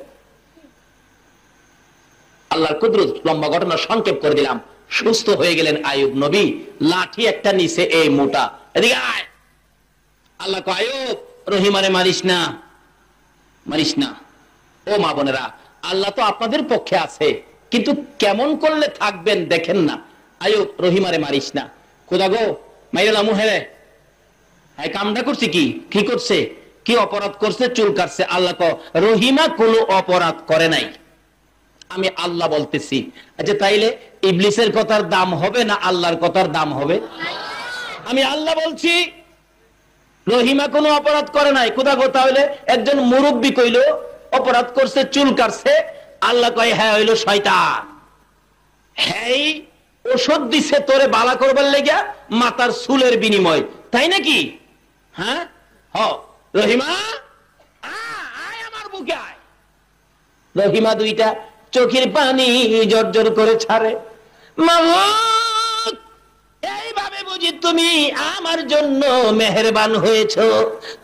আল্লাহর কুদরত, লম্বা ঘটনা সংক্ষেপ করে দিলাম। সুস্থ হয়ে গেলেন আইয়ুব নবী। লাঠি একটা নিচে এই মোটা, এদিকে আয়। আল্লাহ কয়, আইয়ুব রহিমারে মারিস না, মারিস না। ও মা বোনেরা, আল্লাহ তো আপনাদের পক্ষে আছে, কিন্তু কেমন করলে থাকবেন দেখেন না। আইয়ুব রহিমারে মারিস না। খোদা গো, মাইরা মুহেরে হ্যাঁ কামটা করছে। কি করছে? কি অপরাধ করছে? চুল কাটছে। আল্লাহ কয়, রহিমা কোনো অপরাধ করে নাই, আমি আল্লাহ বলতেছি। আচ্ছা, তাইলে ইবলিসের কথার দাম হবে না আল্লাহর কথার দাম হবে? আমি আল্লাহ বলছি রহিমা কোনো অপরাধ করে নাই। কোথা কথা হইলে একজন মুরব্বী কইল অপরাধ করছে, চুল কাটছে। আল্লাহ কয়, হ্যাঁ হইল শয়তান, হ্যাঁ ওষুধ দিছে তোরে বালা করবার লেগা, মাথার চুলের বিনিময়, তাই নাকি? হ্যাঁ রহিমা আয় আমার বুকে আয়। রহিমা দুইটা চোখের পানি জর্জর করে ছাড়ে। মাবুদ, এইভাবে বুঝি তুমি আমার জন্য মেহেরবান হয়েছো,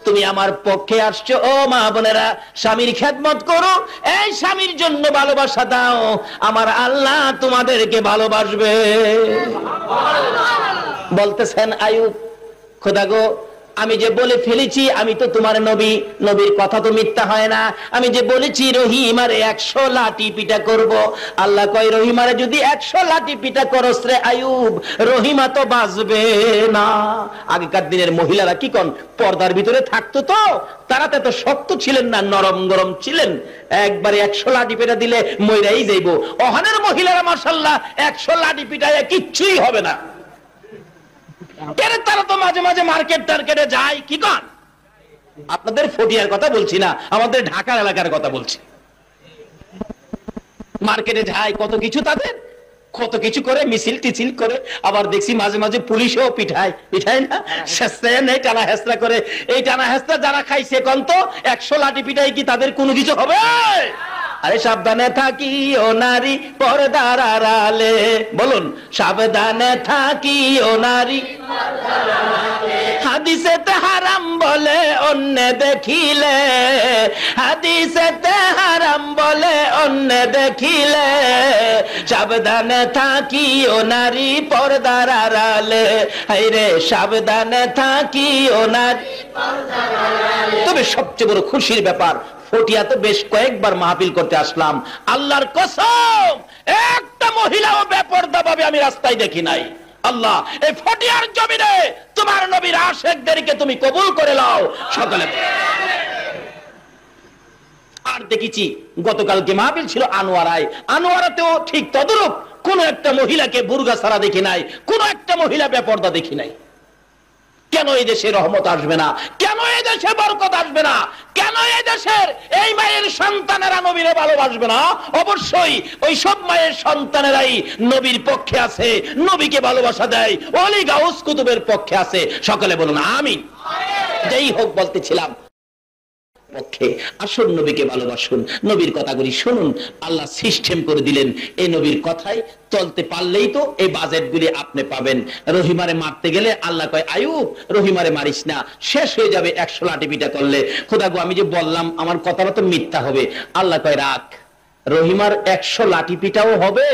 তুমি আমার পক্ষে আসছো। ও মা বোনেরা, স্বামীর খেদমত করো, এই স্বামীর জন্য ভালোবাসা দাও, আমার আল্লাহ তোমাদেরকে ভালোবাসবে। বলতেছেন আইয়ুব, খোদা গো, আমি যে বলে ফেলেছি আমি তো তোমার নবী, নবীর কথা তো মিথ্যা হয় না। আমি যে বলেছি রহিমারে 100 লাঠি পিটা করব। আল্লাহ কয়, রহিমারে যদি 100 লাঠি পিটা করস রে আইয়ুব, রহিমা তো বাঁচবে না। আগেকার দিনের মহিলারা কি কোন পর্দার ভিতরে থাকতো, তো তারা তো শক্ত ছিলেন না, নরম গরম ছিলেন। একবারে 100 লাঠি পিটা দিলে মইরাই যাইব। ওখানের মহিলারা মাশাআল্লাহ 100 লাঠি পিটায় কিচ্ছুই হবে না। তারা তো মাঝে মাঝে মার্কেট টার্কেটে যায়। কি কন? আপনাদের ফটিয়ার কথা বলছি না, আমাদের ঢাকার এলাকার কথা বলছি। মার্কেটে যায়, কত কিছু তাদের, কত কিছু করে, মিছিল টিছিল করে। আবার দেখছি মাঝে মাঝে পুলিশও পিঠায় না, হেসরা নেই, টানা হেসরা করে। এই টানা হেসরা যারা খাইছে কোন তো 100 লাঠি পিঠাই কি তাদের কোনো কিছু হবে? আরে সাবধানে থাকিও নারী পর্দার আড়ালে, বলুন সাবধানে থাকিও নারী। হাদিসেতে হারাম বলে অন্য দেখিলে, হাদিসেতে হারাম বলে অন্য দেখিলে, সাবধানে থাকিও নারী পর্দার আড়ালে। হায়রে সাবধানে থাকিও নারী পর্দার আড়ালে। তবে সবচেয়ে বড় খুশির ব্যাপার, ফটিয়াতে বেশ কয়েকবার মাহফিল করতে আসলাম, আল্লাহর কসম একটা মহিলাও বেপরদা ভাবে আমি রাস্তায় দেখি নাই। আল্লাহ, এই ফটিয়ার জমিনে তোমার নবীর আশিকদেরকে তুমি কবুল করে নাও সকলে। আর দেখেছি গতকালকে মাহফিল ছিল আনোয়ারায়, আনোয়ারাতেও ঠিক তদরূপ কোন একটা মহিলাকে বুরকা ছাড়া দেখি নাই, কোন একটা মহিলা বেপরদা দেখি নাই। কেন এই দেশে রহমত আসবে না? কেন এই দেশে বরকত আসবে না? কেন এই দেশের এই মায়ের সন্তানেরা নবীরে ভালোবাসবে না? অবশ্যই ওই সব মায়ের সন্তানেরাই নবীর পক্ষে আছে, নবীকে ভালোবাসা দেয়, ওলি গাউস কুতুবের পক্ষে আছে। সকলে বলুন আমিন। যেই হোক, বলতেছিলাম পক্ষে আসুন, নবীকে ভালোবাসুন, নবীর কথাগুলি শুনুন। আল্লাহ সিস্টেম করে দিলেন, এই নবীর কথায় চলতে পারলেই তো এই বাজেটগুলি আপনি পাবেন। রহিমারে মারতে গেলে আল্লাহ কয়, আইয়ুব রহিমারে মারিস না, শেষ হয়ে যাবে 100 লাঠি পিটা করলে। খোদা গো, আমি যে বললাম আমার কথাটা তো মিথ্যা হবে। আল্লাহ কয়, রাখ, রহিমার 100 লাঠি পিটাও হবে,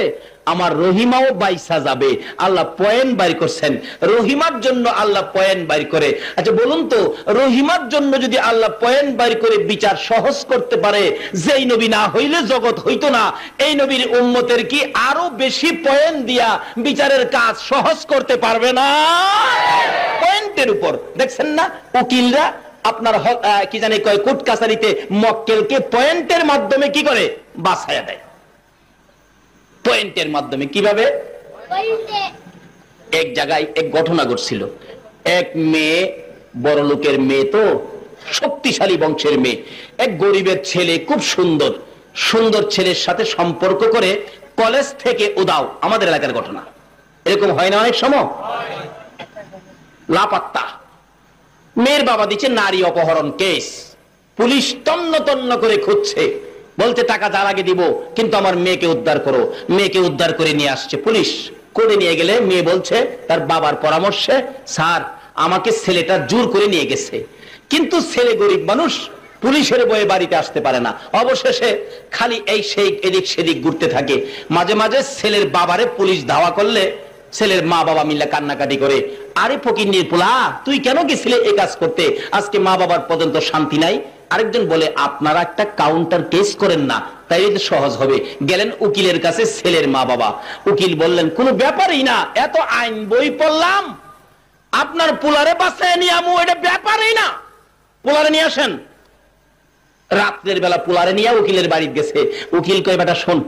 আমার রহিমাও বাইসা যাবে। আল্লাহ পয়েন্ট বাইর করছেন, রহিমার জন্য আল্লাহ পয়েন্ট বাইর করে। আচ্ছা বলুন তো, রহিমার জন্য যদি আল্লাহ পয়েন্ট বাইর করে বিচার সহজ করতে পারে, যেই নবী না হইলে জগৎ হইতো না, এই নবীর উম্মতের কি আরো বেশি পয়েন্ট দিয়া বিচারের কাজ সহজ করতে পারবে না? পয়েন্টের উপর দেখছেন না, উকিলরা আপনার কি জানি কয় কোর্ট কাছারিতে মক্কেলকে পয়েন্টের মাধ্যমে কি করে বাছাইয়া দেয়। পয়েন্টের মাধ্যমে কিভাবে? এক জায়গায় এক ঘটনা ঘটছিল, এক মেয়ে, বড় লোকের মেয়ে, তো শক্তিশালী বংশের মেয়ে, এক গরিবের ছেলে, খুব সুন্দর সুন্দর ছেলের সাথে সম্পর্ক করে কলেজ থেকে উদাও। আমাদের এলাকার ঘটনা, এরকম হয় না অনেক সময়? লাপাত্তা। মেয়ের বাবা দিচ্ছে নারী অপহরণ কেস, পুলিশ তন্ন তন্ন করে খুঁজছে, বলতে টাকা যার আগে দিব, কিন্তু আমার মেয়েকে উদ্ধার করো। মেয়েকে উদ্ধার করে নিয়ে আসছে পুলিশ। করে নিয়ে গেলে মেয়ে বলছে তার বাবার পরামর্শে, স্যার আমাকে ছেলেটা জোর করে নিয়ে গেছে, কিন্তু ছেলে গরিব মানুষ, পুলিশের বয়ে বাড়িতে আসতে পারে না। অবশেষে খালি এই সেই এদিক সেদিক ঘুরতে থাকে। মাঝে মাঝে ছেলের বাবারে পুলিশ ধাওয়া করলে ছেলের মা বাবা মিলে কান্নাকাটি করে, আরে ফকিন্নির পোলা, তুই কেন গেছিলে এই কাজ করতে? আজকে মা বাবার পর্যন্ত শান্তি নাই। আরেকজন বলে, আপনারা একটা কাউন্টার কেস করেন না, তাই সহজ হবে। গেলেন উকিলের কাছে ছেলের মা বাবা। উকিল বললেন, কোনো ব্যাপারই না, এত আইন বই পড়লাম, আপনার পোলারে বাসায় নিয়ে আমু, এটা ব্যাপারই না, পোলারে নিয়ে আসেন। রাত্রের বেলা পোলারে নিয়ে উকিলের বাড়ি গেছে। উকিল কয়, বেটা শোন,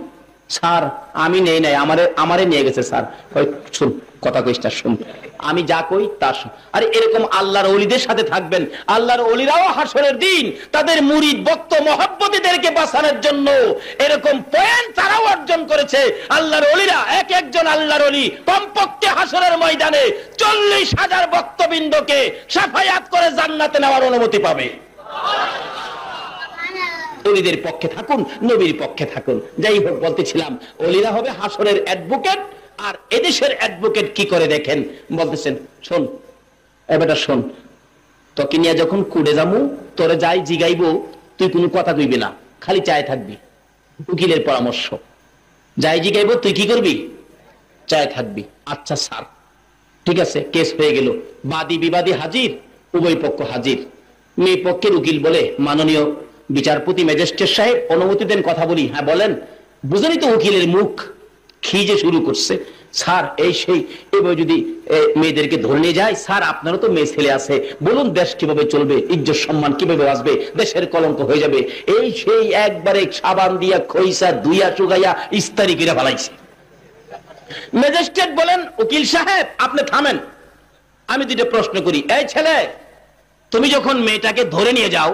স্যার আমি নেই নাই, আমারে নিয়ে গেছে স্যার। শুন, কথা কইস না, শুন, আমি যা কই তা শুন। আরে এরকম আল্লাহর ওলিদের সাথে থাকবেন। আল্লাহর ওলিরাও হাসরের দিন তাদের মুরিদ ভক্ত মহব্বতীদেরকে বাঁচানোর জন্য এরকম পয়েন্ট তারাও অর্জন করেছে। আল্লাহর ওলিরা এক একজন আল্লাহর ওলি কমপক্ষে হাসরের ময়দানে 40,000 ভক্তবৃন্দকে সাফায়াত করে জান্নাতে নেওয়ার অনুমতি পাবে। ওলিদের পক্ষে থাকুন, নবীর পক্ষে থাকুন। যাই হোক, বলতেছিলাম ওলিরা হবে হাসরের অ্যাডভোকেট, আর এদেশের অ্যাডভোকেট কি করে দেখেন। বলতেছেন, শোন এবারটা শোন, তোকে নিয়ে যখন কুড়ে যাবো, তোরে যাই জিগাইবো, তুই কোনো কথা কইবি না, খালি চায় থাকবি। উকিলের পরামর্শ, যাই জিগাইবো তুই কি করবি? চায় থাকবি। আচ্ছা স্যার, ঠিক আছে। কেস হয়ে গেল, বাদী বিবাদী হাজির, উভয় পক্ষ হাজির। মেয়ে পক্ষের উকিল বলে, মাননীয় বিচারপতি ম্যাজিস্ট্রেট সাহেব অনুমতি দেন কথা বলি। হ্যাঁ বলেন। বুঝেনি তো উকিলের মুখ খিজে শুরু করছে, স্যার এই সেই, এবার যদি মেয়েদেরকে ধরে নিয়ে যায়, স্যার আপনারও তো মেয়ে ছেলে আছে, বলুন দেশ কিভাবে চলবে, ইজ্জত সম্মান কিভাবে আসবে, দেশের কলঙ্ক হয়ে যাবে, এই সেই, একবারে সাবান দিয়া খইসা দুইয়া চুগাইয়া ইস্তারি করে ফেলাইছে। ম্যাজিস্ট্রেট বলেন, উকিল সাহেব আপনি থামেন, আমি দুটো প্রশ্ন করি। এই ছেলে, তুমি যখন মেয়েটাকে ধরে নিয়ে যাও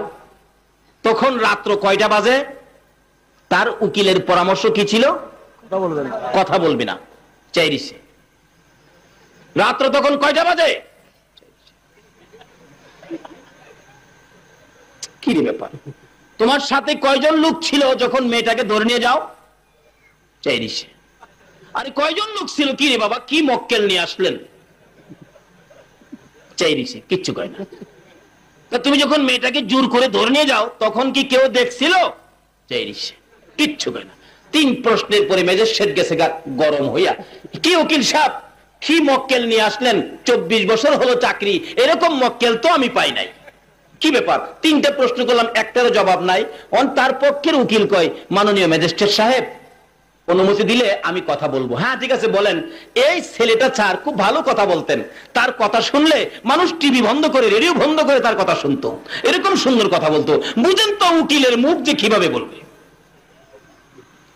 তখন রাত্র কয়টা বাজে? তার উকিলের পরামর্শ কি ছিল? কথা বলবি না, চাইরিছে। রাত্র তখন কয়টা বাজে? কি রে ব্যাপার, তোমার সাথে কয়জন লোক ছিল যখন মেয়েটাকে ধরে নিয়ে যাও? চাইরিছে। আরে কয়জন লোক ছিল? কি রে বাবা, কি মক্কেল নিয়ে আসলেন? চাইরিছে, কিচ্ছু কয় না। তুমি যখন মেয়েটাকে জোর করে ধরে নিয়ে যাও তখন কি কেউ দেখছিল? চাইরিছে, কিচ্ছু কয় না। 3 প্রশ্নের পরে ম্যাজিস্ট্রেট গেছে গরম হইয়া, কি উকিল সাহেব, কি মক্কেল নিয়ে আসলেন? 24 বছর হলো চাকরি, এরকম মক্কেল তো আমি পাই নাই, কি ব্যাপার? 3টে প্রশ্ন করলাম, একটারও জবাব নাই। তার পক্ষের উকিল কয়, মাননীয় ম্যাজিস্ট্রেট সাহেব অনুমতি দিলে আমি কথা বলবো। হ্যাঁ ঠিক আছে বলেন। এই ছেলেটা স্যার খুব ভালো কথা বলতেন, তার কথা শুনলে মানুষ টিভি বন্ধ করে রেডিও বন্ধ করে তার কথা শুনতো, এরকম সুন্দর কথা বলতো। বুঝেন তো উকিলের মুখ যে কিভাবে বলবে।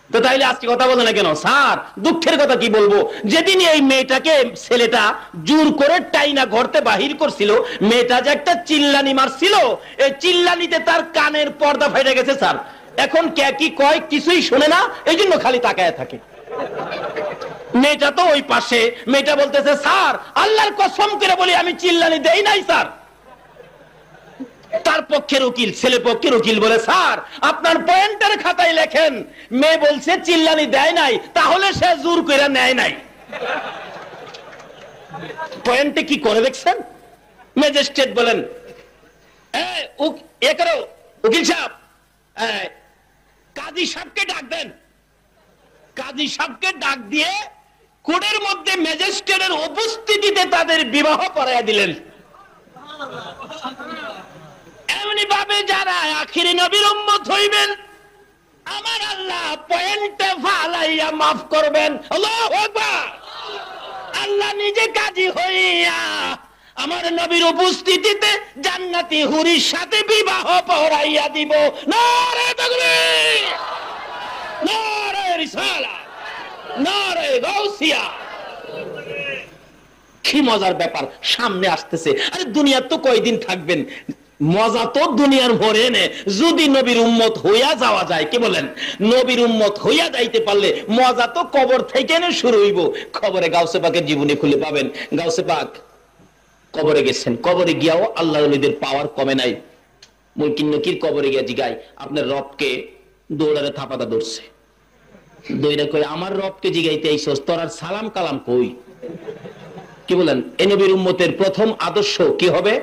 তো তাইলে আজকে কথা বলে না কেন? স্যার দুঃখের কথা কি বলবো, যেদিন এই মেয়েটাকে ছেলেটা জোর করে টাইনা ঘরতে বাহির করছিল, মেয়েটা যে একটা চিল্লানি মারছিল, এই চিল্লানিতে তার কানের পর্দা ফেটে গেছে স্যার। এখন কে কি কয় কিছুই শুনে না, এই জন্য খালি তাকায় থাকে। মেয়েটা তো ওই পাশে, মেয়েটা বলতেছে, স্যার আল্লাহর কসম করে বলি আমি চিল্লানি দেই নাই স্যার। তার পক্ষের উকিল, ছেলে পক্ষের উকিল বলে, স্যার আপনার পয়েন্টের খাতায় লেখেন মেয়ে বলছে চিল্লানি দেয় নাই, তাহলে সে জোর করে নেয় নাই। পয়েন্টে কি করে দেখছেন? ম্যাজিস্ট্রেট বলেন, উকিল সাহেব কাজী সাহেবকে ডাক দেন। কাজী সাহেবকে ডাক দিয়ে কোর্টের মধ্যে ম্যাজিস্ট্রেটের উপস্থিতিতে তাদের বিবাহ করাইয়া দিলেন। এমনি ভাবে যারা আখিরি নবীর উম্মত হইবেন, আমার আল্লাহ পয়েন্টে ফালাইয়া মাফ করবেন। আল্লাহু আকবার। আল্লাহ নিজে কাজী হইয়া আমার নবীর উপস্থিতিতে জান্নাতি হুরির সাথে বিবাহ পড়াইয়া দিব। নারে তাকবীর, নারে রিসালাত, নারে গাউসিয়া। কি মজার ব্যাপার সামনে আসতেছে। আরে দুনিয়া তো কয়দিন থাকবেন, মজা তো দুনিয়ার ভরে নে। যদি নবীর উম্মত হইয়া যাওয়া যায়, কি বলেন, নবীর উম্মত হইয়া যাইতে পারলে মজা তো কবর থেকে শুরু হইব। খবরে গাউসে পাকের জীবনী খুলে পাবেন, গাউসে পাক কবরে গেছেন, কবরে গিয়াও আল্লাহর ওলিদের পাওয়ার কমে নাই। মুলকিন নকির কবরে গিয়া জিগায়, আপনার রবকে দৌড়ারে থাপাটা ধরছে। দইরা কই, আমার রবকে জিগাইতে আইছস, তোর আর সালাম কালাম কই? কি বলেন, এ নবীর উম্মতের প্রথম আদর্শ কি হবে?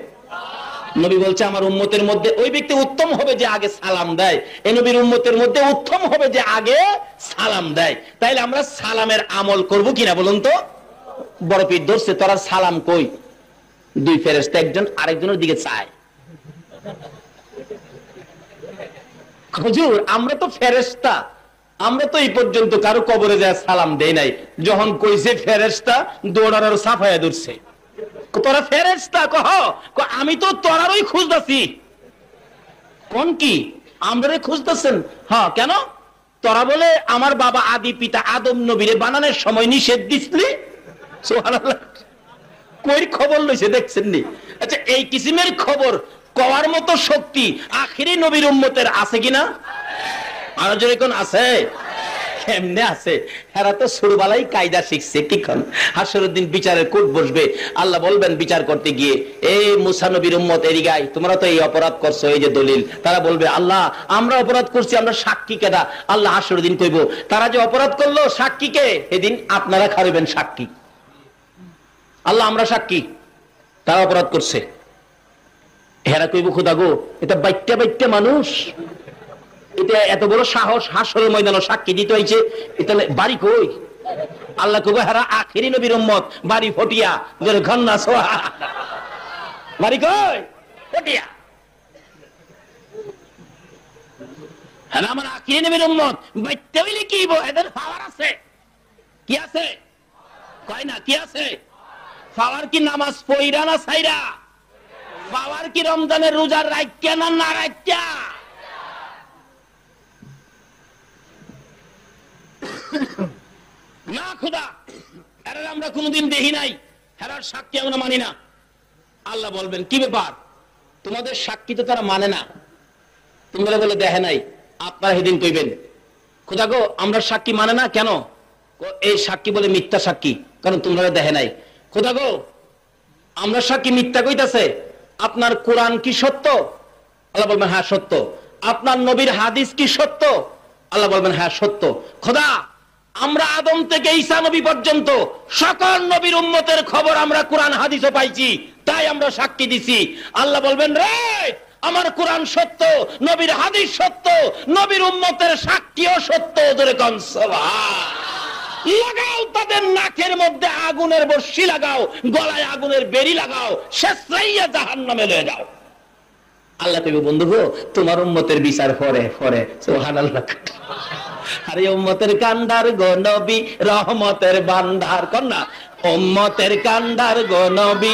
নবী বলছে আমার উম্মতের মধ্যে ওই ব্যক্তি উত্তম হবে যে আগে সালাম দেয়। এ নবীর উম্মতের মধ্যে উত্তম হবে যে আগে সালাম দেয়। তাইলে আমরা সালামের আমল করব কিনা বলুন তো? বড় পীর ধরছে, তোর আর সালাম কই? দুই ফেরেশতা একজন আরেকজনের দিকে চায়। হুজুর আমরা তো ফেরেশতা, আমরা তো এই পর্যন্ত কারো কবরে যায় সালাম দেই নাই। যখন কইছে ফেরেশতা, দৌড়ানোর সাফায়া ধরছে। তোরা ফেরেশতা? কহ আমি তো তোরারই খুঁজতাছি। কোন কি আমরারে খুঁজতেছেন? হ্যাঁ, কেন? তোরা বলে আমার বাবা আদি পিতা আদম নবীরে বানানোর সময় নিষেধ দিছলি। সুবহানাল্লাহ, কই খবর লইছে দেখছেন নি? আচ্ছা, এই কিসিমের খবর কওয়ার মতো শক্তি আখিরি নবীর উম্মতের আছে কিনা? আর জোরে কোন আছে? কেমনে আছে? এরা তো শুরুবেলায় কায়দা শিখছে। কিখন হাসরের দিন বিচারের কোর্ট বসবে, আল্লাহ বলবেন বিচার করতে গিয়ে, এই মুসা নবীর উম্মত এরিগাই, তোমরা তো এই অপরাধ করছো, এই যে দলিল। তারা বলবে আল্লাহ আমরা অপরাধ করছি, আমরা সাক্ষী কেডা? আল্লাহ হাসরের দিন কইব, তারা যে অপরাধ করলো সাক্ষী কে? এদিন আপনারা খারিবেন সাক্ষী। আল্লাহ আমরা সাক্ষী, তারা অপরাধ করছে। হেরা কইব খোদা গো, এটা বাইত্যা বাইত্যা মানুষ, এটা এত বড় সাহস হাসরের ময়দানে সাক্ষী দিতে হইছে, এটা বাড়ি কই? আল্লাহ কইব হেরা আখিরি নবীর উম্মত, বাড়ি ফটিয়া। জোরে ঘন্না সোয়া, বাড়ি কই? ফটিয়া। হ্যাঁ, আমার আখিরি নবীর উম্মত বাইত্যা হইলে কি হইব? এদের পাওয়ার আছে। কি আছে? কয় না কি আছে? পাওয়ার কি নামাজ পইরা না ছাইরা? পাওয়ার কি রমজানের রোজার রাইত্যা না না রাইত্যা? না খোদা, এরা আমরা কোনোদিন দেখি নাই, হেরার সাক্ষী আমরা মানি না। আল্লাহ বলবেন কি ব্যাপার, তোমাদের সাক্ষী তো তারা মানে না, তোমরা বলে দেখে নাই। আপনারা সেদিন কইবেন খোদা গো আমরা সাক্ষী মানে না কেন? এই সাক্ষী বলে মিথ্যা সাক্ষী, কারণ তোমরা দেখে নাই। খোদা গো আমরা সাক্ষী মিথ্যা কইতাছে, আপনার কোরআন কি সত্য? আল্লাহ বলবেন হ্যাঁ সত্য। আপনার নবীর হাদিস কি সত্য? আল্লাহ বলবেন হ্যাঁ সত্য। খোদা আমরা আদম থেকে ঈসা নবী পর্যন্ত সকল নবীর উম্মতের খবর আমরা কোরআন হাদিসে পাইছি, তাই আমরা সাক্ষী দিছি। আল্লাহ বলবেন রে আমার কোরআন সত্য, নবীর হাদিস সত্য, নবীর উম্মতের সাক্ষীও সত্য। জোরে কোন সুবহান। লাগাও তাদের নাকের মধ্যে আগুনের বর্ষি লাগাও, গলায় আগুনের বেড়ি লাগাও, শেষরাইয়া জাহান্নামে লয়ে যাও। আল্লাহ কইবে বন্ধু গো তোমার উম্মতের বিচার পরে পরে। সুবহানাল্লাহ। আরে উম্মতের কান্ডার গো নবী রহমতের ভান্ডার, কন্যা উম্মতের কান্ডার গো নবী,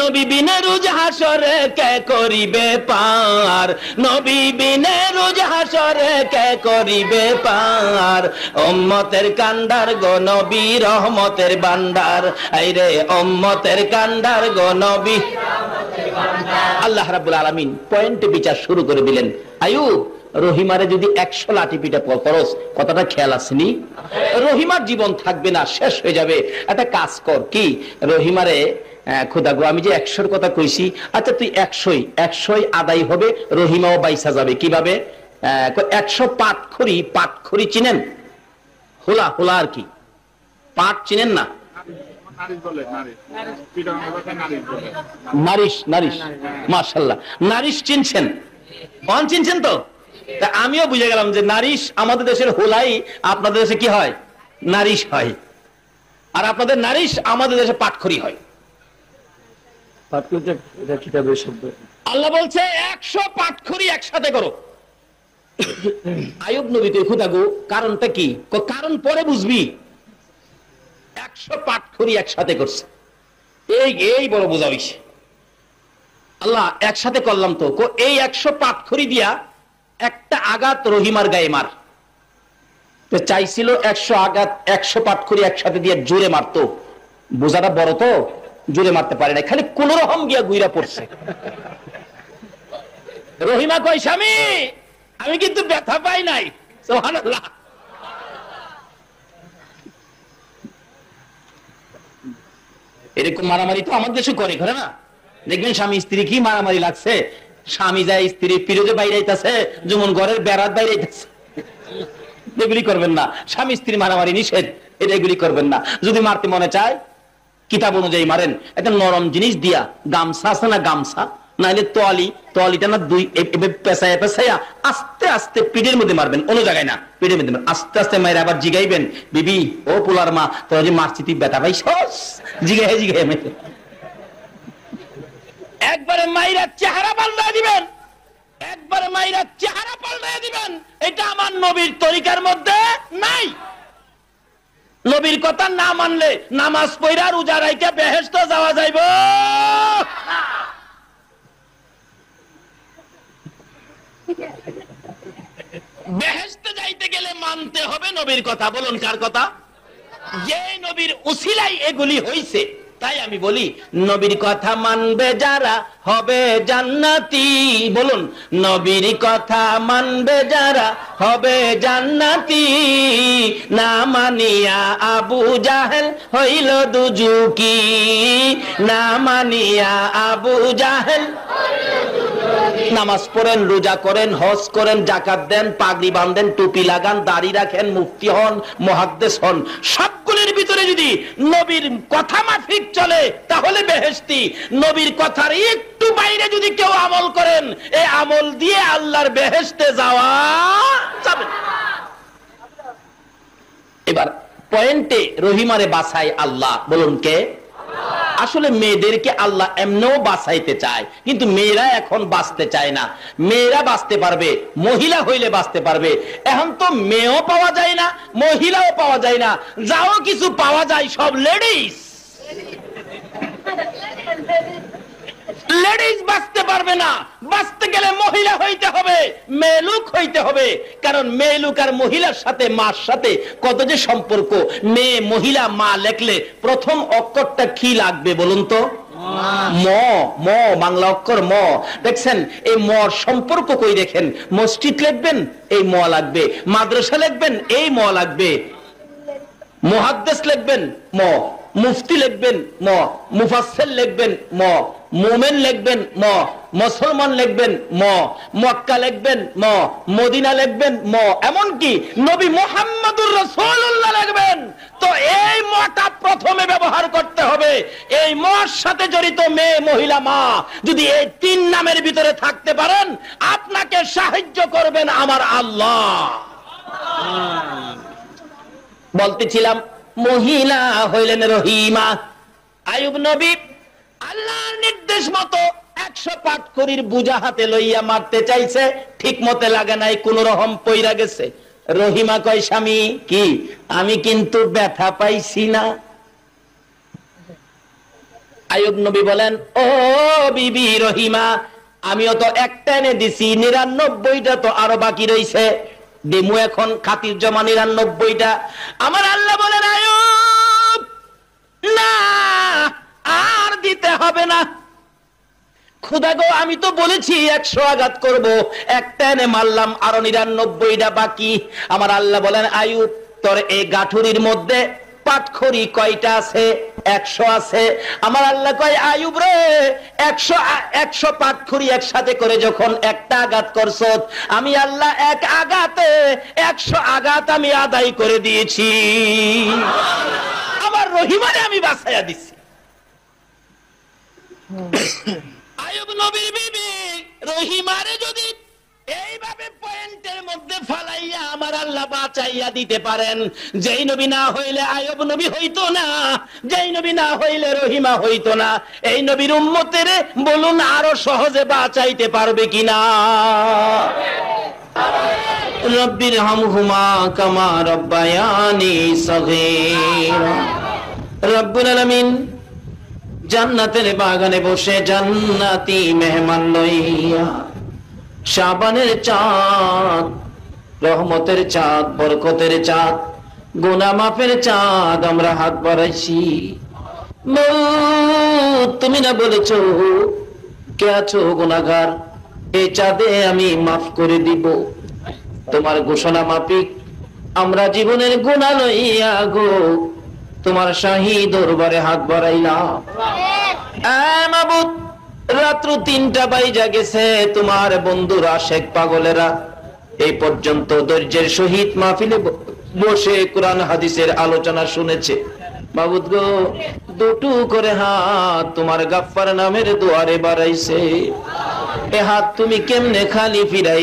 নবী বিনে রোজ হাসরে কে করিবে পার, নবী বিনে রোজ হাসরে কে করিবে পার। উম্মতের কান্ডার গো নবী রহমতের ভান্ডার, আইরে উম্মতের কান্ডার গো নবী। আল্লাহ রাব্বুল আলামিন পয়েন্টে বিচার শুরু করে দিলেন। আয়ুব রহিমারে যদি 100 লাঠি পিটা করস, কথাটা খেয়াল আসেনি? রহিমার জীবন থাকবে না, শেষ হয়ে যাবে। একটা কাজ কর, কি রহিমারে খোদা গো আমি যে 100-র কথা কইছি, আচ্ছা তুই 100ই আদায় হবে, রহিমাও বাইসা যাবে। কিভাবে? 100 পাটখড়ি, পাটখড়ি চিনেন? হোলা হোলা আর কি, পাট চিনেন না? নারিশ, নারিশ, মাশাআল্লাহ নারিশ চিনছেন? অন চিনছেন তো? তা আমিও বুঝে গেলাম যে নারিশ আমাদের দেশের হোলাই, আপনাদের দেশে কি হয়? নারিশ হয়। আর আপনাদের নারিশ, আমাদের দেশে পাটখড়ি হয়। আল্লাহ বলছে 100 পাটখড়ি একসাথে করো। আইয়ুব নবী তো খোদা গো কারণটা কি? কারণ পরে বুঝবি। 100 পাটখড়ি একসাথে করছে। এই বড় বোঝা হইছে। আল্লাহ একসাথে করলাম তো, এই 100 পাটখড়ি দিয়া একটা আঘাত রহিমার গায়ে মার। তো চাইছিল 100 আঘাত 100 পাটখড়ি একসাথে দিয়ে জোরে মারতো, বোঝাটা বড় তো জোরে মারতে পারে না, খালি কোন রকম গিয়া গুইরা পড়ছে। রহিমা কয় স্বামী আমি কিন্তু ব্যথা পাই নাই। সুবহানাল্লাহ। এরকম মারামারি তো আমাদের দেশে করে না, দেখবেন স্বামী স্ত্রী কি মারামারি লাগছে, স্বামী যায় স্ত্রী পিরোজে বাইরে আইতাছে, যেমন ঘরের বেড়াত বাইরে আইতাছে, এগুলি করবেন না। স্বামী স্ত্রী মারামারি নিষেধ, এগুলি করবেন না। যদি মারতে মনে চায় কিতাব অনুযায়ী মারেন, একটা নরম জিনিস দিয়া, গামছা আছে না, গামছা নাইলে তোয়ালিটা না, দুই পেঁচাইয়া পেঁচাইয়া আস্তে আস্তে পিঠের মধ্যে মারবেন, অন্য জায়গায় না, পিঠের মধ্যে আস্তে আস্তে মাইরে আবার জিগাইবেন, বিবি ও পোলার মা তোরা যে মারছি তুই ব্যথা পাইছস, জিগাই জিগাই মেরে একবারে মাইরা চেহারা পাল্টায় দিবেন, একবারে মাইরা চেহারা পাল্টায় দিবেন। এটা আমার নবীর তরিকার মধ্যে নাই। নবীর কথা না মানলে নামাজ পড়া রোজা রাইখা বেহেশতে যাওয়া যাইব না। বেহেশতে যাইতে গেলে মানতে হবে নবীর কথা। বলুন কার কথা? যে নবীর উসিলাই এগুলি হইছে। তাই আমি বলি নবীর কথা মানবে যারা হবে জান্নাতি। বলুন নবীর কথা মানবে যারা হবে জান্নাতি। না মানিয়া আবু জাহেল হইল দুজুকি, না মানিয়া আবু জাহেল। নামাজ পড়েন, রোজা করেন, হজ করেন, যাকাত দেন, পাগড়ি বাঁধেন, টুপি লাগান, দাড়ি রাখেন, মুফতি হন, মুহাদ্দিস হন, সবগুলির ভিতরে যদি নবীর কথা মাফিক চলে তাহলে বেহেশতি। নবীর কথার একটু বাইরে যদি কেউ আমল করেন, এই আমল দিয়ে আল্লাহর বেহেশতে যাওয়া যাবে। এবার পয়েন্টে রহিমারে বাঁচায় আল্লাহ। বলুন কে? আসলে মেয়েদেরকে আল্লাহ এমনও বাঁচাইতে চায়, কিন্তু মেয়েরা এখন বাঁচতে চায় না। মেয়েরা বাঁচতে পারবে, মহিলা হইলে বাঁচতে পারবে। এখন তো মেয়েও পাওয়া যায় না, মহিলাও পাওয়া যায় না, যাও কিছু পাওয়া যায় সব লেডিস। লেডিস বাঁচতে পারবে না, বাঁচতে গেলে মহিলা হইতে হবে, মেয়েলুক হইতে হবে। কারণ মেয়েলুক আর মহিলার সাথে মার সাথে কত যে সম্পর্ক। মেয়ে মহিলা মা লেখলে প্রথম অক্ষরটা কি লাগবে বলুন তো? ম। ম বাংলা অক্ষর ম। দেখছেন এই মর সম্পর্ক কই দেখেন। মসজিদ লিখবেন এই ম লাগবে, মাদ্রাসা লিখবেন এই ম লাগবে, মুহাদ্দিস লিখবেন ম, মুফতি লিখবেন ম, মুফাসসির লিখবেন ম, মুমিন লিখবেন ম, মুসলমান লিখবেন ম, মক্কা লিখবেন ম, মদিনা লিখবেন ম, এমনকি নবী মুহাম্মদুর রাসূলুল্লাহ লিখবেন। তো এই মটা প্রথমে ব্যবহার করতে হবে। এই মর সাথে জড়িত মেয়ে মহিলা মা যদি এই তিন নামের ভিতরে থাকতে পারেন, আপনাকে সাহায্য করবেন আমার আল্লাহ। বলতেছিলাম মহিলা হইলেন রহিমা। আইয়ুব নবী আল্লাহর নির্দেশ মতো 100 পাটখড়ির বোঝা হাতে লইয়া মারতে চাইছে, ঠিক মতে লাগে নাই, কোন রকম পইরা গেছে। রহিমা কয় স্বামী কি আমি কিন্তু ব্যথা পাইছি না। আইয়ুব নবী বলেন ও বিবি রহিমা, আমিও তো একটা এনে দিছি, 99টা তো আরো বাকি রইছে, দেমু এখন খাতির জমা 99টা। আমার আল্লাহ বলেন আইয়ুব না, আর দিতে হবে না। খোদা গো আমি তো বলেছি 100 আঘাত করব, একটা এনে মারলাম, আরো 99টা বাকি। আমার আল্লাহ বলেন আইয়ুব তোর এই গাঠুরির মধ্যে পাটখড়ি কয়টা আছে? 100 আছে। আমার আল্লাহ কয় আইয়ুব রে 100 পাটখড়ি একসাথে করে যখন একটা আঘাত করছ, আমি আল্লাহ এক আঘাতে 100 আঘাত আমি আদায় করে দিয়েছি। আমার রহিমারে আমি বাঁচাইয়া দিছি। আইয়ুব নবীর বিবি রহিমারে যদি এইভাবে পয়েন্টের মধ্যে ফালাইয়া আমার আল্লাহ বাঁচাইয়া দিতে পারেন, যেই নবী না হইলে আইয়ুব নবী হইতো না, যেই নবী না হইলে রহিমা হইতো না। এই নবীর উম্মতের বলুন আরো সহজে বাঁচাইতে পারবে কিনা? রব্বির হামহুমা কামা রব্বায়ানি সগীরা। রব্বুল আলামিন জান্নাতের বাগানে বসে জান্নাতি মেহমান লইয়া, শাবানের চাঁদ, রহমতের চাঁদ, বরকতের চাঁদ, গুনাহ মাফের চাঁদ আমরা হাত বাড়াইছি। মৌত তুমি না বলেছো কে আছো গুনাহগার, এই চাঁদে আমি মাফ করে দিব। তোমার ঘোষণা মাফিক আমরা জীবনের গুনাহ লইয়া গো তোমার শাহী দরবারে হাত বাড়াইলাম। মাবুদ, রাত্র 3টা বাইজা গেছে, তোমার বন্ধুরা শেখ পাগলেরা এই পর্যন্ত ধৈর্যের সহিত মাহফিলে বসে কোরআন হাদিসের আলোচনা শুনেছে। মাবুদ গো, দুটো করে হাত তোমার গাফফার নামের দুয়ারে বাড়াইছে, এ হাত তুমি কেমনে খালি ফিরাই